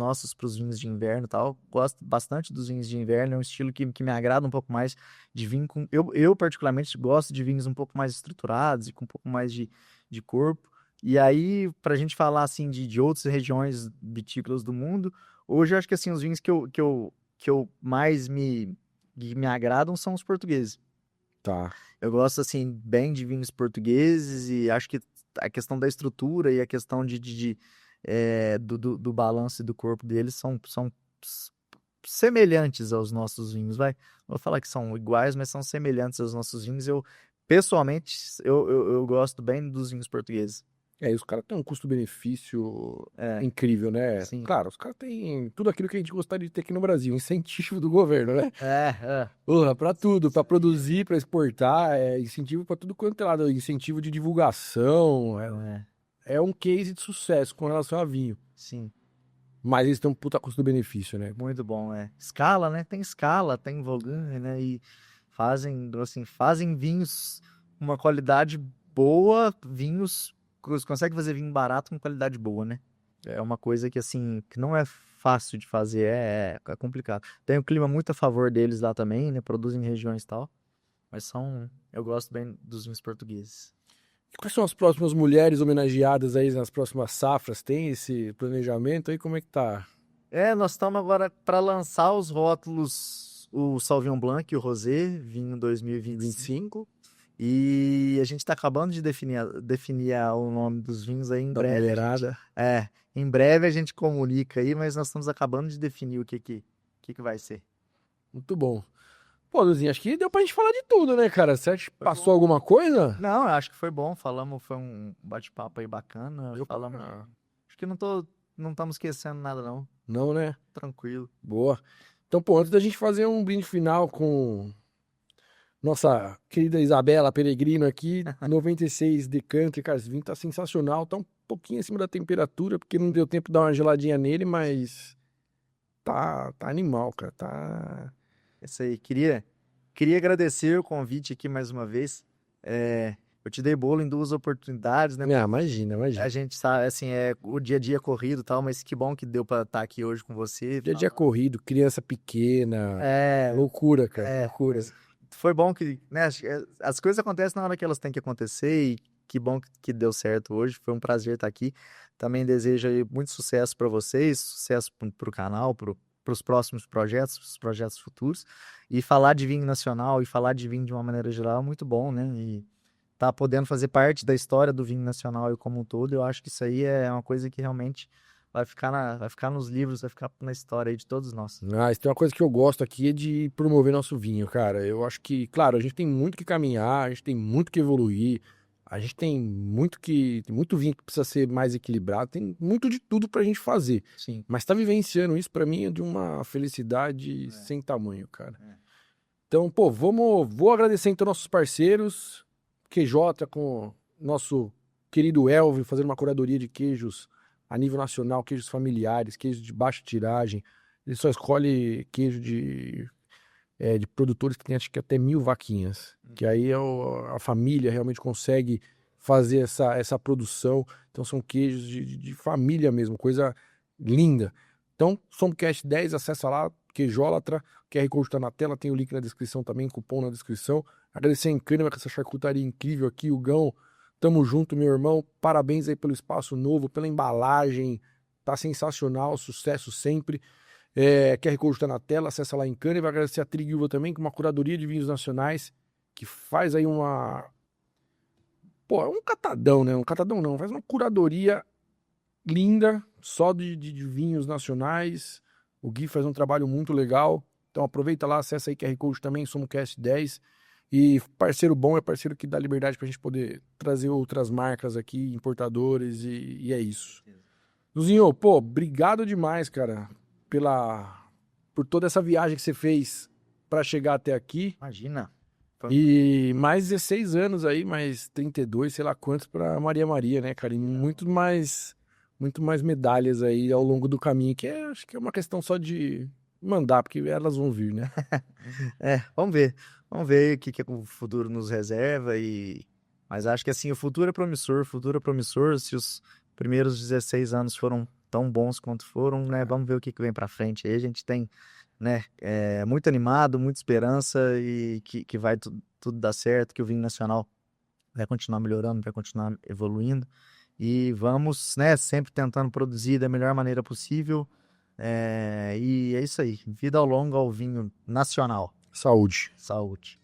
vinhos de inverno e tal. Gosto bastante dos vinhos de inverno, é um estilo que me agrada um pouco mais de vinho com... Eu particularmente gosto de vinhos um pouco mais estruturados e com um pouco mais de corpo. E aí, pra gente falar, assim, de outras regiões vitícolas do mundo, hoje eu acho que, assim, os vinhos que eu mais me agradam são os portugueses. Tá. Eu gosto, assim, bem de vinhos portugueses e acho que a questão da estrutura e a questão do balanço e do corpo deles são semelhantes aos nossos vinhos, vai. Não vou falar que são iguais, mas são semelhantes aos nossos vinhos. Pessoalmente, eu gosto bem dos vinhos portugueses. E os caras têm um custo-benefício É, incrível, né? sim. Claro, os caras têm tudo aquilo que a gente gostaria de ter aqui no Brasil, incentivo do governo, né? É. Porra, pra tudo, pra produzir, pra exportar, incentivo pra tudo quanto é lado, incentivo de divulgação, é um case de sucesso com relação a vinho. Sim. Mas eles têm um puta custo-benefício, né? Muito bom, Escala, né? Tem escala, tem volume, né? E fazem vinhos com uma qualidade boa, vinhos... Consegue fazer vinho barato com qualidade boa, né? É uma coisa que, assim, que não é fácil de fazer, é complicado. Tem um clima muito a favor deles lá também, né? Produzem em regiões e tal. Mas eu gosto bem dos vinhos portugueses. E quais são as próximas mulheres homenageadas aí nas próximas safras? Tem esse planejamento aí? Como é que tá? Nós estamos agora para lançar os rótulos, o Sauvignon Blanc e o Rosé, vinho 2025. E a gente está acabando de definir o nome dos vinhos aí em breve. Mulherada. Em breve a gente comunica aí, mas nós estamos acabando de definir o que vai ser. Muito bom. Pô, Luzinho, acho que deu pra gente falar de tudo, né, cara? Você passou alguma coisa? Não, eu acho que foi bom. Falamos, foi um bate-papo aí bacana. Falamos. Acho que não estamos esquecendo nada, não. Não, né? Tranquilo. Boa. Então, pô, antes da gente fazer um brinde final com nossa querida Isabela Peregrino aqui, 96 Decanter, cara, esse vinho tá sensacional, tá um pouquinho acima da temperatura, porque não deu tempo de dar uma geladinha nele, mas tá animal, cara, tá... Isso aí, queria agradecer o convite aqui mais uma vez. Eu te dei bolo em 2 oportunidades, né? Imagina. A gente sabe, assim, o dia a dia corrido e tal, mas que bom que deu pra estar aqui hoje com você. Dia a dia corrido, criança pequena, loucura, cara, loucura. Foi bom que, né, as coisas acontecem na hora que elas têm que acontecer e que bom que deu certo hoje. Foi um prazer estar aqui. Também desejo aí muito sucesso para vocês, sucesso pro canal, pro os próximos projetos, os projetos futuros. E falar de vinho nacional e falar de vinho de uma maneira geral é muito bom, né? E tá podendo fazer parte da história do vinho nacional e como um todo, eu acho que isso aí é uma coisa que realmente vai ficar nos livros, vai ficar na história aí de todos nós. Ah, isso tem uma coisa que eu gosto aqui é de promover nosso vinho, cara. Eu acho que, claro, a gente tem muito que caminhar, a gente tem muito que evoluir, a gente tem muito vinho que precisa ser mais equilibrado, tem muito de tudo pra gente fazer. Sim. Mas tá vivenciando isso pra mim é de uma felicidade sem tamanho, cara. Então, pô, vou agradecer então nossos parceiros, QJ com nosso querido Elvio fazendo uma curadoria de queijos a nível nacional, queijos familiares, queijos de baixa tiragem. Ele só escolhe queijo de produtores que tem acho que até 1.000 vaquinhas. Que aí a família realmente consegue fazer essa produção. Então são queijos de família mesmo, coisa linda. Então, Somcast 10, acessa lá, Queijólatra, o QR Code tá na tela, tem o link na descrição também, cupom na descrição. Agradecer a Encânia com essa charcutaria incrível aqui, o Gão. Tamo junto, meu irmão. Parabéns aí pelo espaço novo, pela embalagem. Tá sensacional, sucesso sempre. QR Code tá na tela, acessa lá em Encânia. Vai agradecer a Triguilva também, com uma curadoria de vinhos nacionais, que faz aí Pô, é um catadão, né? Um catadão não, faz uma curadoria linda, só de vinhos nacionais. O Gui faz um trabalho muito legal. Então aproveita lá, acessa aí QR Code também, Somocast 10. E parceiro bom é parceiro que dá liberdade pra gente poder trazer outras marcas aqui, importadores, e é isso. Luzinho, pô, obrigado demais, cara, por toda essa viagem que você fez pra chegar até aqui. Imagina. E mais 16 anos aí, mais 32, sei lá quantos pra Maria, né, cara? E muito mais medalhas aí ao longo do caminho, que acho que é uma questão só de mandar, porque elas vão vir, né? Vamos ver. Vamos ver o que o futuro nos reserva. Mas acho que assim, o futuro é promissor, Se os primeiros 16 anos foram tão bons quanto foram, né? Vamos ver o que vem pra frente aí. A gente tem, né, muito animado, muita esperança e que vai tudo dar certo, que o vinho nacional vai continuar melhorando, vai continuar evoluindo. E vamos, né, sempre tentando produzir da melhor maneira possível. E é isso aí. Vida ao longo ao vinho nacional. Saúde. Saúde.